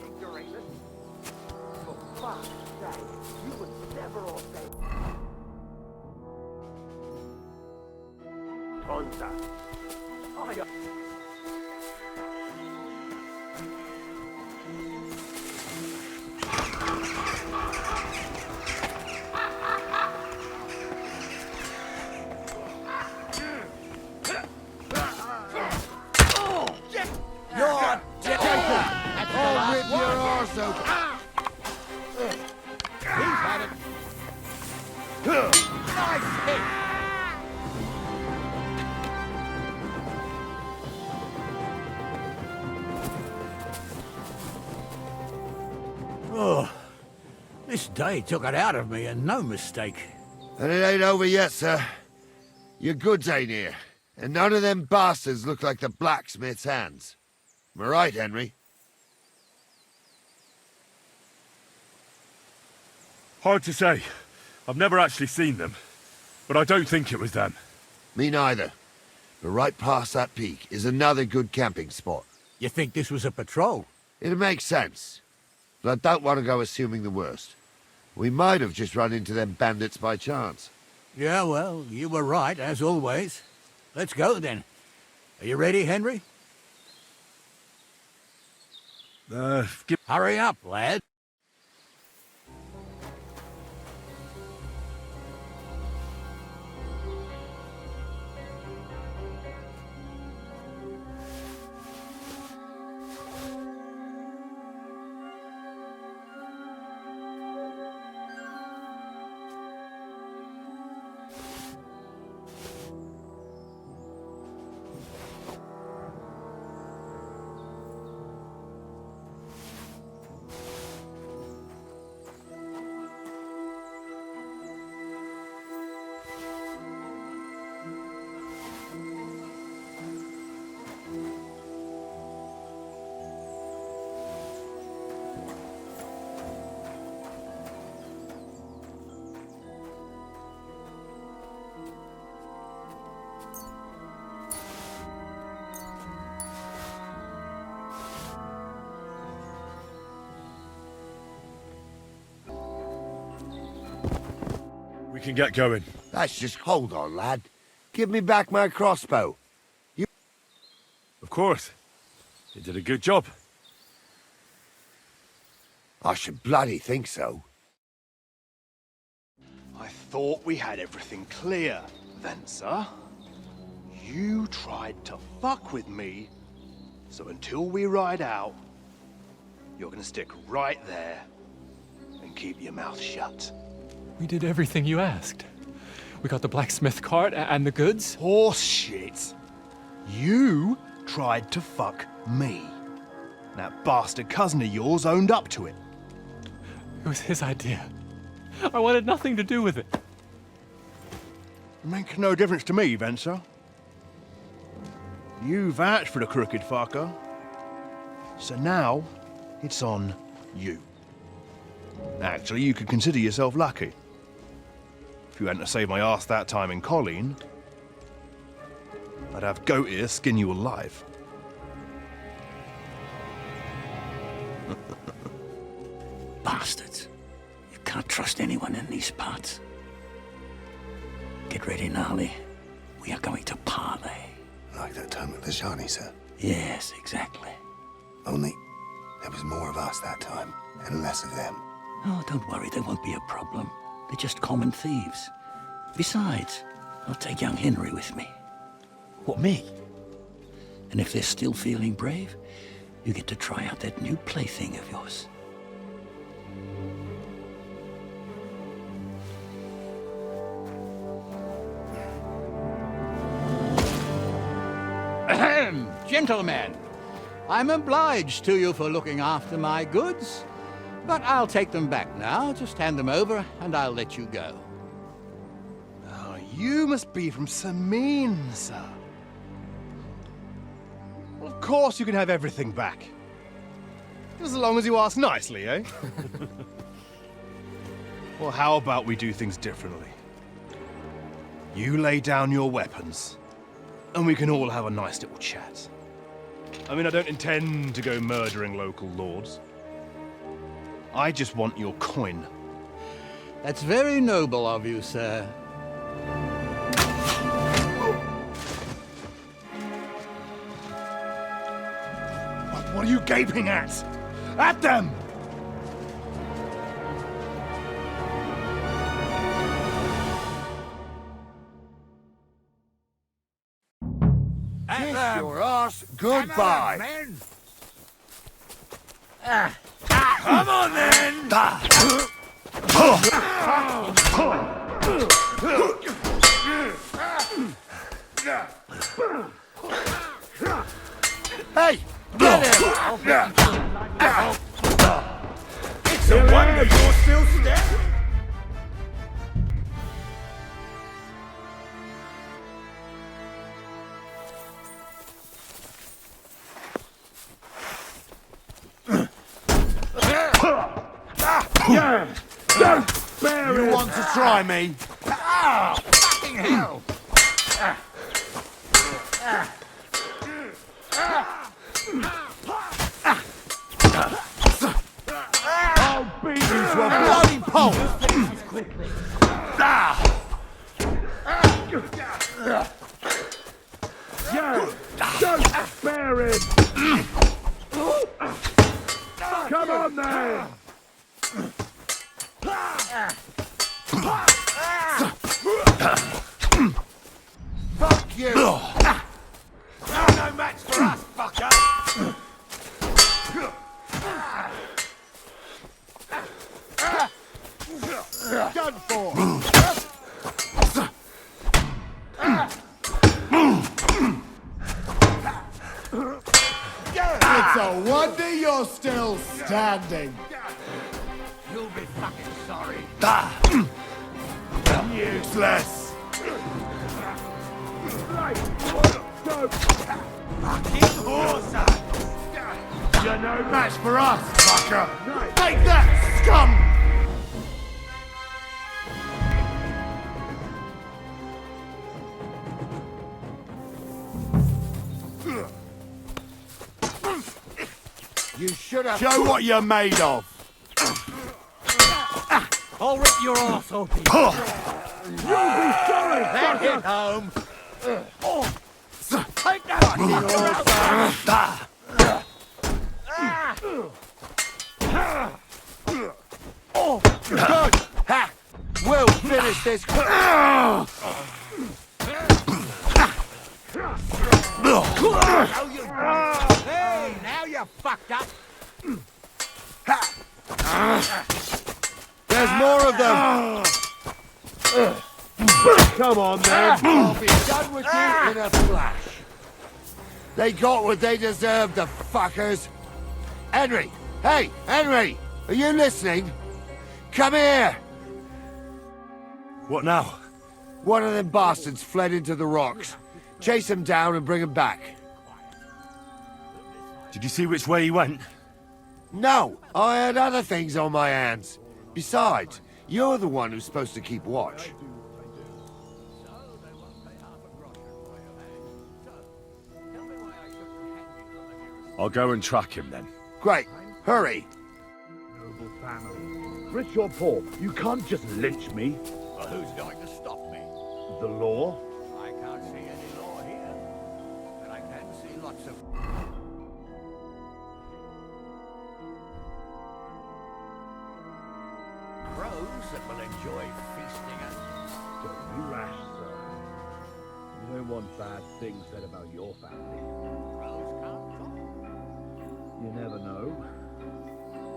G: Ignoramus. For fuck's sake, you were never ordained. Tonta.
K: I'll rip your arse open.
L: He's had it. Nice hit. Oh, this day took it out of me, and no mistake.
K: And it ain't over yet, sir. Your goods ain't here, and none of them bastards look like the blacksmith's hands. Am I right, Henry?
A: Hard to say. I've never actually seen them. But I don't think it was them.
K: Me neither. But right past that peak is another good camping spot.
L: You think this was a patrol?
K: It makes sense. But I don't want to go assuming the worst. We might have just run into them bandits by chance.
L: Yeah, well, you were right, as always. Let's go, then. Are you ready, Henry? Hurry up, lad.
A: We can get going.
K: That's just hold on, lad. Give me back my crossbow.
A: Of course. You did a good job.
K: I should bloody think so.
O: I thought we had everything clear, then, sir. You tried to fuck with me, so until we ride out, you're gonna stick right there and keep your mouth shut.
P: We did everything you asked. We got the blacksmith cart and the goods.
O: Horse shit. You tried to fuck me. That bastard cousin of yours owned up to it.
P: It was his idea. I wanted nothing to do with it.
O: Makes no difference to me, Venser. You vouched for the crooked fucker. So now, it's on you. Actually, you could consider yourself lucky. If you hadn't saved my ass that time in Colleen, I'd have goat ear skin you alive.
L: Bastards. You can't trust anyone in these parts. Get ready, Gnarly. We are going to parley.
Q: Like that time with the Shani, sir?
L: Yes, exactly.
Q: Only there was more of us that time, and less of them.
L: Oh, don't worry, there won't be a problem. They're just common thieves. Besides, I'll take young Henry with me.
N: What, me?
L: And if they're still feeling brave, you get to try out that new plaything of yours.
J: Ahem, gentlemen, I'm obliged to you for looking after my goods, but I'll take them back now. Just hand them over, and I'll let you go.
O: Oh, you must be from Samin, sir. Well, of course you can have everything back. Just as long as you ask nicely, eh? Well, how about we do things differently? You lay down your weapons, and we can all have a nice little chat. I mean, I don't intend to go murdering local lords. I just want your coin.
J: That's very noble of you, sir.
O: What are you gaping at? At them!
K: Kiss your ass goodbye.
H: Come on, then!
K: Hey! Get him!
H: It's a wonder you're still standing.
K: You want to try me?
H: Ah, fucking hell!
K: I'll beat you to a bloody pulp!
G: Don't spare him! Come on, then!
K: Fuck you!
H: You're no match for us, fucker!
K: Done for! It's a wonder you're still standing!
H: You'll be fucking sorry.
K: Useless!
H: Fucking horse!
K: You're no match for us, fucker! Take that, scum! You should have... Show what you're made of!
H: I'll rip your ass open.
G: You'll be sorry,
H: That
G: fucker!
H: hit home.
K: Take that! Good! Ha! We'll finish this!
J: Hey, now you're fucked up.
K: There's more of them!
G: Come on, then!
K: I'll be done with you in a flash. They got what they deserved, the fuckers. Henry! Hey, Henry! Are you listening? Come here!
A: What now?
K: One of them bastards fled into the rocks. Chase him down and bring him back.
A: Did you see which way he went?
K: No, I had other things on my hands. Besides, you're the one who's supposed to keep watch.
A: I'll go and track him then.
K: Great. Hurry.
G: Noble family. Rich or poor, you can't just lynch me.
L: Well, who's going to stop me?
G: The law?
L: I can't see any law here, but I can see lots of... crows that will enjoy feasting us.
G: Don't be rash, sir. You don't want bad things said about your family.
L: Crows can't talk.
G: You never know.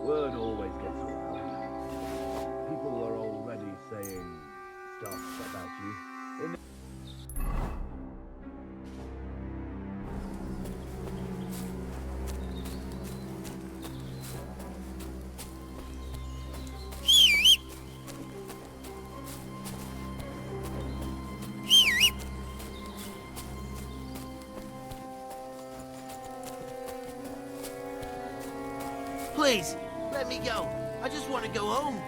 G: Word always gets around. People are already saying stuff about you.
H: Please, let me go. I just want to go home.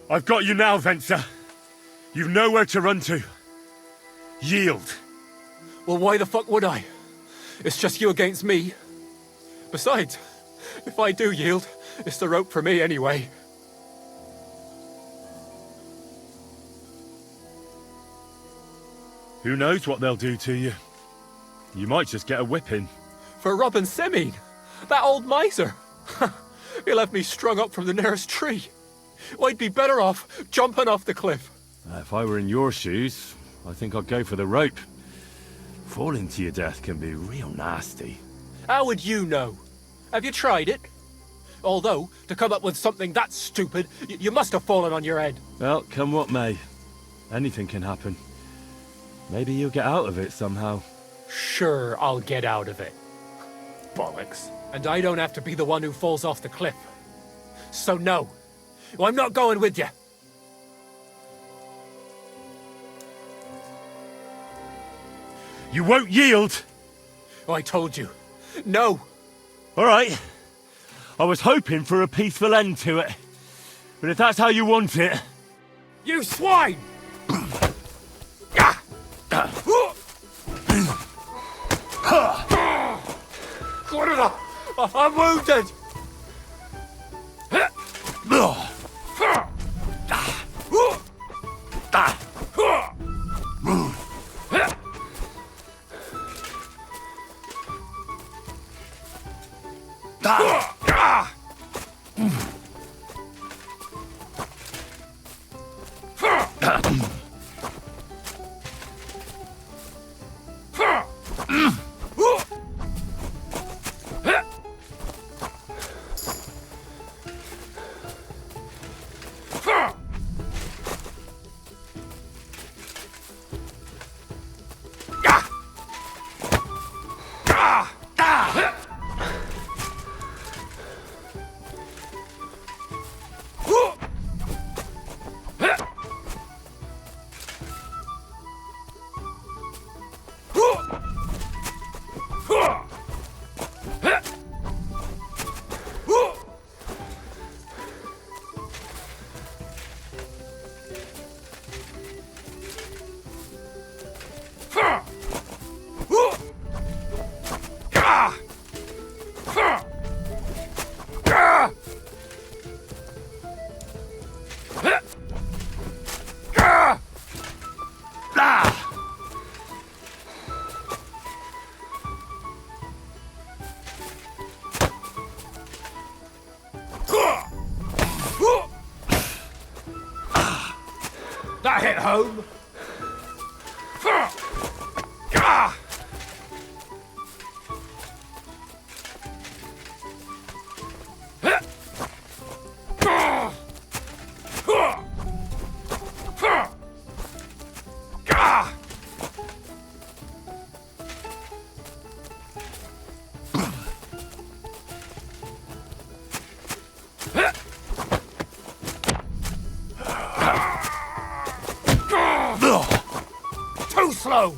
A: I've got you now, Venser. You've nowhere to run to. Yield.
P: Well, why the fuck would I? It's just you against me. Besides, if I do yield, it's the rope for me anyway.
A: Who knows what they'll do to you? You might just get a whipping.
P: For robbing Semine, that old miser. He left me strung up from the nearest tree. I'd be better off jumping off the cliff.
A: If I were in your shoes, I think I'd go for the rope. Falling to your death can be real nasty.
P: How would you know? Have you tried it? Although, to come up with something that stupid, you must have fallen on your head.
A: Well, come what may. Anything can happen. Maybe you'll get out of it somehow.
P: Sure, I'll get out of it. Bollocks. And I don't have to be the one who falls off the cliff. So no, I'm not going with you.
A: You won't yield!
P: I told you. No!
A: All right. I was hoping for a peaceful end to it. But if that's how you want it...
P: You swine! I'm wounded!
E: that hit home? Too slow!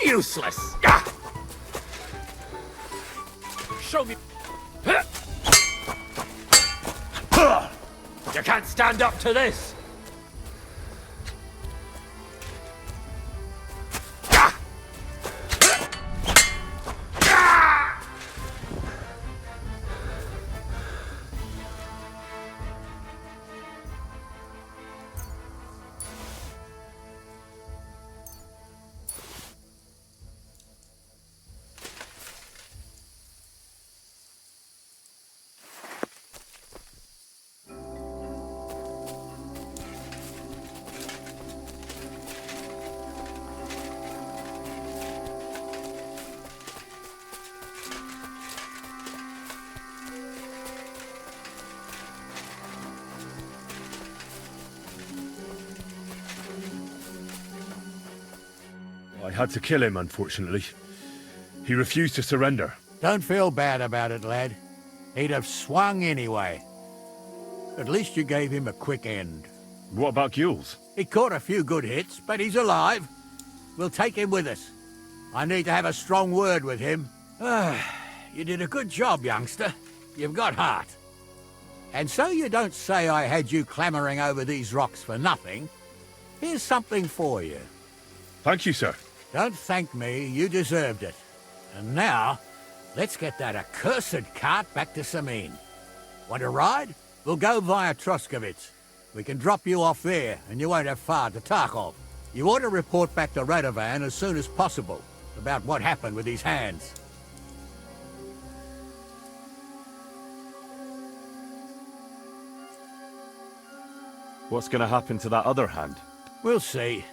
E: Useless! Show me. You can't stand up to this!
A: I had to kill him, unfortunately. He refused to surrender.
L: Don't feel bad about it, lad. He'd have swung anyway. At least you gave him a quick end.
A: What about Gules?
L: He caught a few good hits, but he's alive. We'll take him with us. I need to have a strong word with him. You did a good job, youngster. You've got heart. And so you don't say I had you clambering over these rocks for nothing. Here's something for you.
A: Thank you, sir.
L: Don't thank me, you deserved it. And now, let's get that accursed cart back to Sameen. Want to ride? We'll go via Troskovitz. We can drop you off there, and you won't have far to Tarkov. You ought to report back to Radovan as soon as possible about what happened with his hands.
A: What's going to happen to that other hand?
L: We'll see.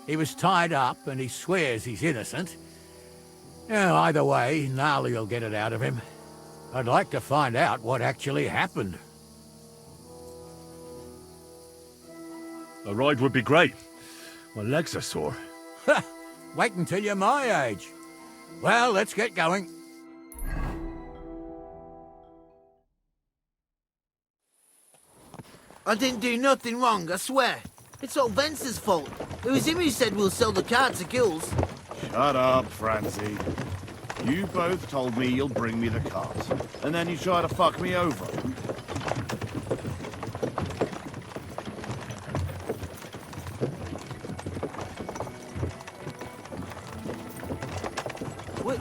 L: He was tied up, and he swears he's innocent. Either way, Gnarly will get it out of him. I'd like to find out what actually happened.
A: A ride would be great. My legs are sore.
L: Wait until you're my age. Well, let's get going.
H: I didn't do nothing wrong, I swear. It's all Vence's fault. It was him who said we'll sell the car to Gules.
R: Shut up, Francie. You both told me you'll bring me the cart, and then you try to fuck me over.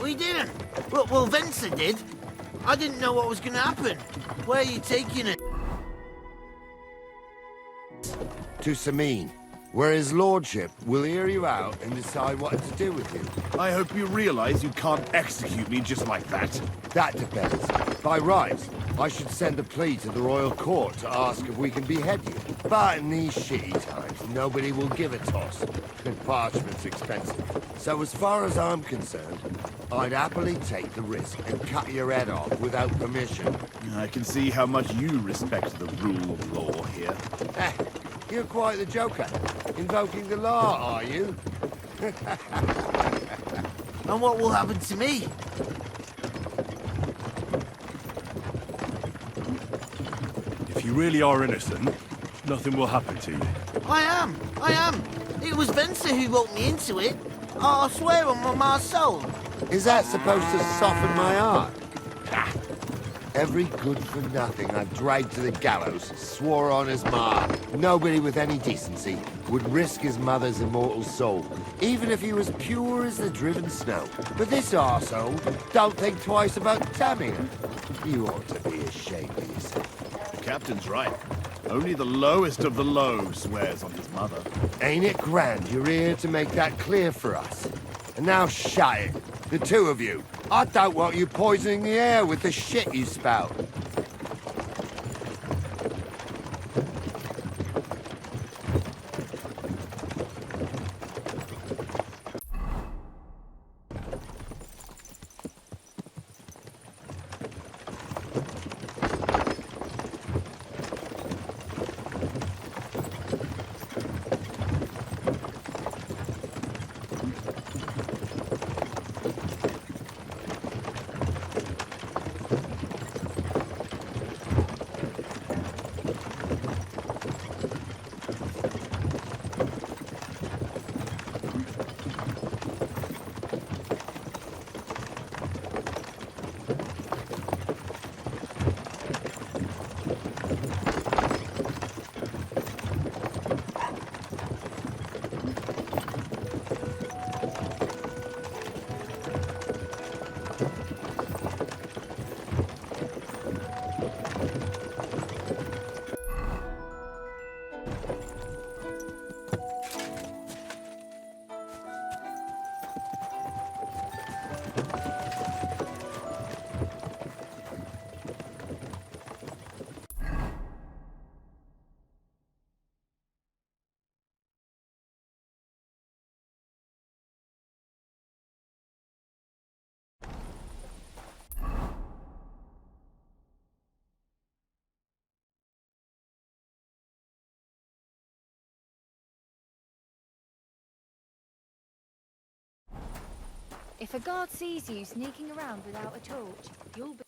H: We didn't. Well, Vence did. I didn't know what was going to happen. Where are you taking it?
K: To Sameen, where his lordship will hear you out and decide what to do with you.
R: I hope you realize you can't execute me just like that.
K: That depends. By rights, I should send a plea to the royal court to ask if we can behead you. But in these shitty times, nobody will give a toss. And parchment's expensive. So as far as I'm concerned, I'd happily take the risk and cut your head off without permission.
R: I can see how much you respect the rule of law here.
K: You're quite the joker. Invoking the law, are you?
H: And what will happen to me?
A: If you really are innocent, nothing will happen to you.
H: I am. It was Venser who walked me into it. I swear on my ma's soul.
K: Is that supposed to soften my heart? Every good-for-nothing I dragged to the gallows swore on his ma. Nobody with any decency would risk his mother's immortal soul, even if he was pure as the driven snow. But this arsehole don't think twice about damning her. You ought to be ashamed of yourself.
R: The captain's right. Only the lowest of the low swears on his mother.
K: Ain't it grand you're here to make that clear for us? And now shut it, the two of you. I don't want you poisoning the air with the shit you spout.
S: If a guard sees you sneaking around without a torch, you'll be...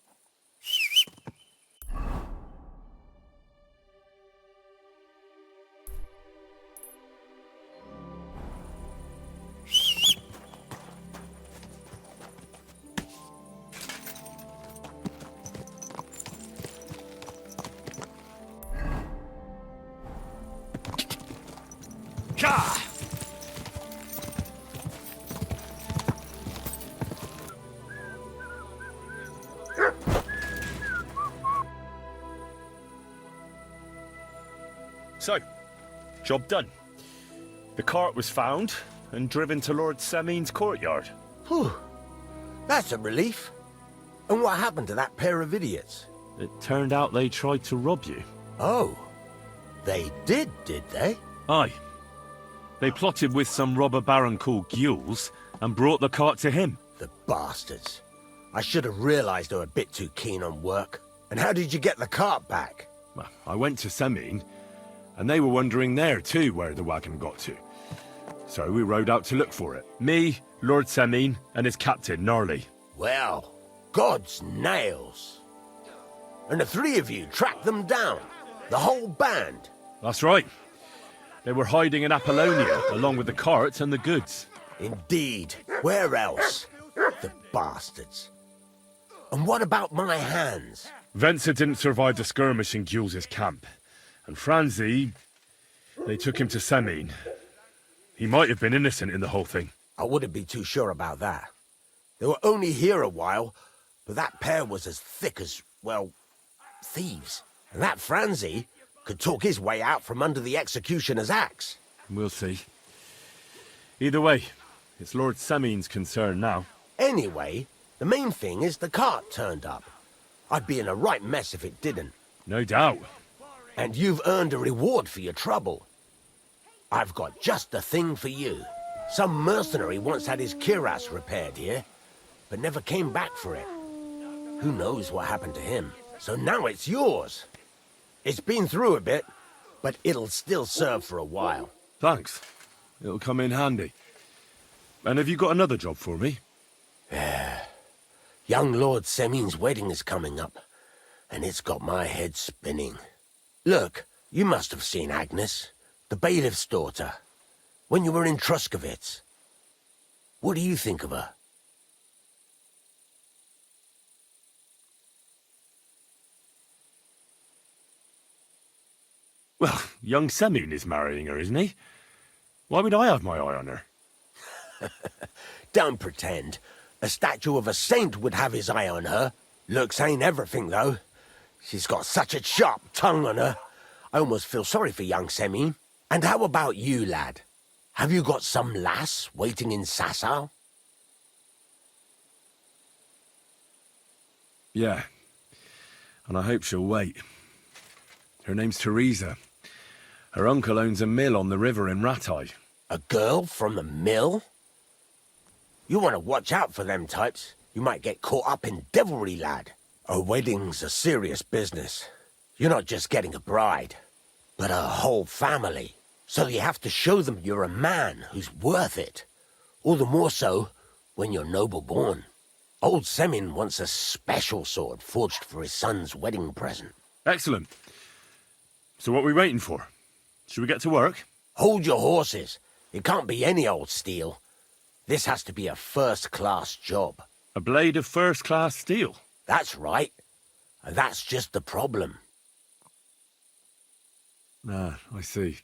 A: So, job done. The cart was found and driven to Lord Semin's courtyard.
T: Whew. That's a relief. And what happened to that pair of idiots?
N: It turned out they tried to rob you.
T: Oh. They did they?
N: Aye. They plotted with some robber baron called Gules and brought the cart to him.
T: The bastards. I should have realized they were a bit too keen on work. And how did you get the cart back?
A: Well, I went to Semin, and they were wondering there too where the wagon got to. So we rode out to look for it. Me, Lord Semin, and his captain, Gnarly.
T: Well, God's nails. And the three of you tracked them down? The whole band?
A: That's right. They were hiding in Apollonia, along with the cart and the goods.
T: Indeed. Where else? The bastards. And what about my hands?
A: Venser didn't survive the skirmish in Gules' camp. And Franzi, they took him to Semin. He might have been innocent in the whole thing.
T: I wouldn't be too sure about that. They were only here a while, but that pair was as thick as, well, thieves. And that Franzi could talk his way out from under the executioner's axe.
A: We'll see. Either way, it's Lord Semin's concern now.
T: Anyway, the main thing is the cart turned up. I'd be in a right mess if it didn't.
A: No doubt.
T: And you've earned a reward for your trouble. I've got just the thing for you. Some mercenary once had his cuirass repaired here, but never came back for it. Who knows what happened to him? So now it's yours. It's been through a bit, but it'll still serve for a while.
A: Thanks. It'll come in handy. And have you got another job for me?
T: Young Lord Semin's wedding is coming up, and it's got my head spinning. Look, you must have seen Agnes, the bailiff's daughter. when you were in Truskovitz. What do you think of her?
A: Well, young Semyon is marrying her, isn't he? Why would I have my eye on her?
T: Don't pretend. A statue of a saint would have his eye on her. Looks ain't everything, though. She's got such a sharp tongue on her. I almost feel sorry for young Semyon. And how about you, lad? Have you got some lass waiting in Sasau?
A: Yeah. And I hope she'll wait. Her name's Teresa. Her uncle owns a mill on the river in Ratai.
T: A girl from the mill? You want to watch out for them types. You might get caught up in devilry, lad. A wedding's a serious business. You're not just getting a bride, but a whole family. So you have to show them you're a man who's worth it. All the more so when you're noble-born. Old Semyon wants a special sword forged for his son's wedding present.
A: Excellent. So what are we waiting for? Should we get to work?
T: Hold your horses. It can't be any old steel. This has to be a first-class job.
A: A blade of first-class steel?
T: That's right. And that's just the problem.
A: Ah, I see.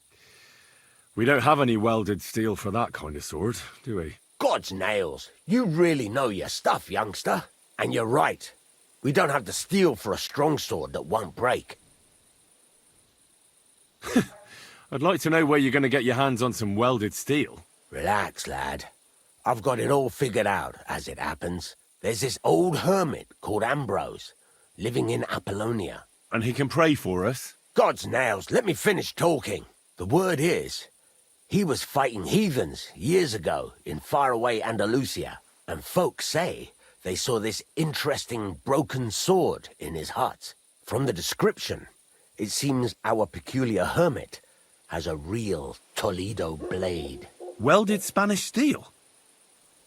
A: We don't have any welded steel for that kind of sword, do we?
T: God's nails. You really know your stuff, youngster. And you're right. We don't have the steel for a strong sword that won't break.
A: I'd like to know where you're going to get your hands on some welded steel.
T: Relax, lad. I've got it all figured out, as it happens. There's this old hermit called Ambrose, living in Apollonia.
A: And he can pray for us?
T: God's nails, let me finish talking. The word is, he was fighting heathens years ago in faraway Andalusia, and folks say they saw this interesting broken sword in his hut. From the description, it seems our peculiar hermit has a real Toledo blade.
A: Welded Spanish steel?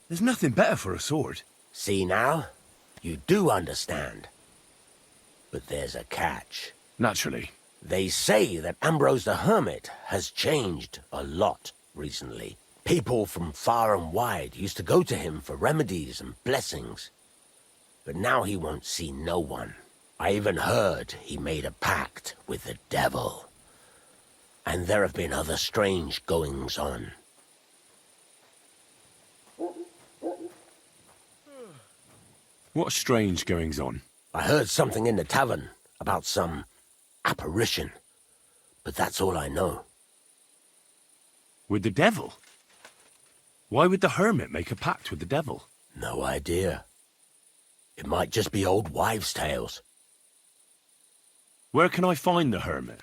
A: There's nothing better for a sword.
T: See now? You do understand. But there's a catch.
A: Naturally.
T: They say that Ambrose the Hermit has changed a lot recently. People from far and wide used to go to him for remedies and blessings. But now he won't see no one. I even heard he made a pact with the devil. And there have been other strange goings-on.
A: What strange goings-on?
T: I heard something in the tavern about some apparition, but that's all I know.
A: With the devil? Why would the hermit make a pact with the devil?
T: No idea. It might just be old wives' tales.
A: Where can I find the hermit?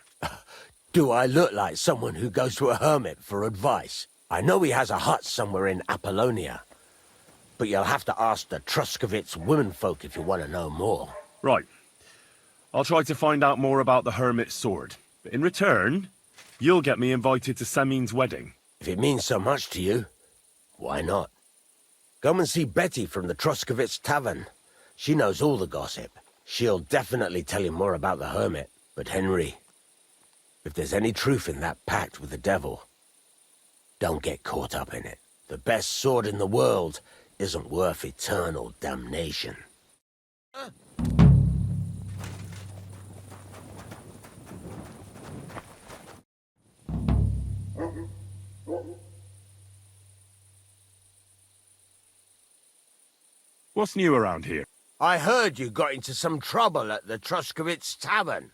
T: Do I look like someone who goes to a hermit for advice? I know he has a hut somewhere in Apollonia, but you'll have to ask the Truskovitz womenfolk if you want to know more.
A: Right. I'll try to find out more about the hermit's sword. But in return, you'll get me invited to Semyon's wedding.
T: If it means so much to you, why not? Come and see Betty from the Truskovitz tavern. She knows all the gossip. She'll definitely tell you more about the hermit. But Henry, if there's any truth in that pact with the devil, don't get caught up in it. The best sword in the world isn't worth eternal damnation.
A: What's new around here?
T: I heard you got into some trouble at the Truskovitz tavern,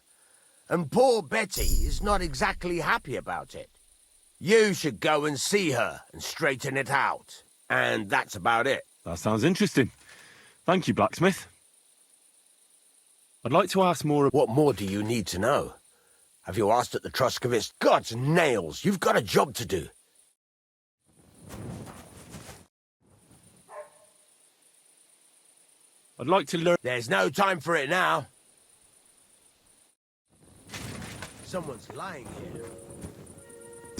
T: and poor Betty is not exactly happy about it. You should go and see her and straighten it out. And that's about it.
A: That sounds interesting. Thank you, blacksmith. I'd like to ask more...
T: What more do you need to know? Have you asked at the Truskovitz? God's nails, you've got a job to do.
A: I'd like to learn...
T: There's no time for it now. Someone's lying here.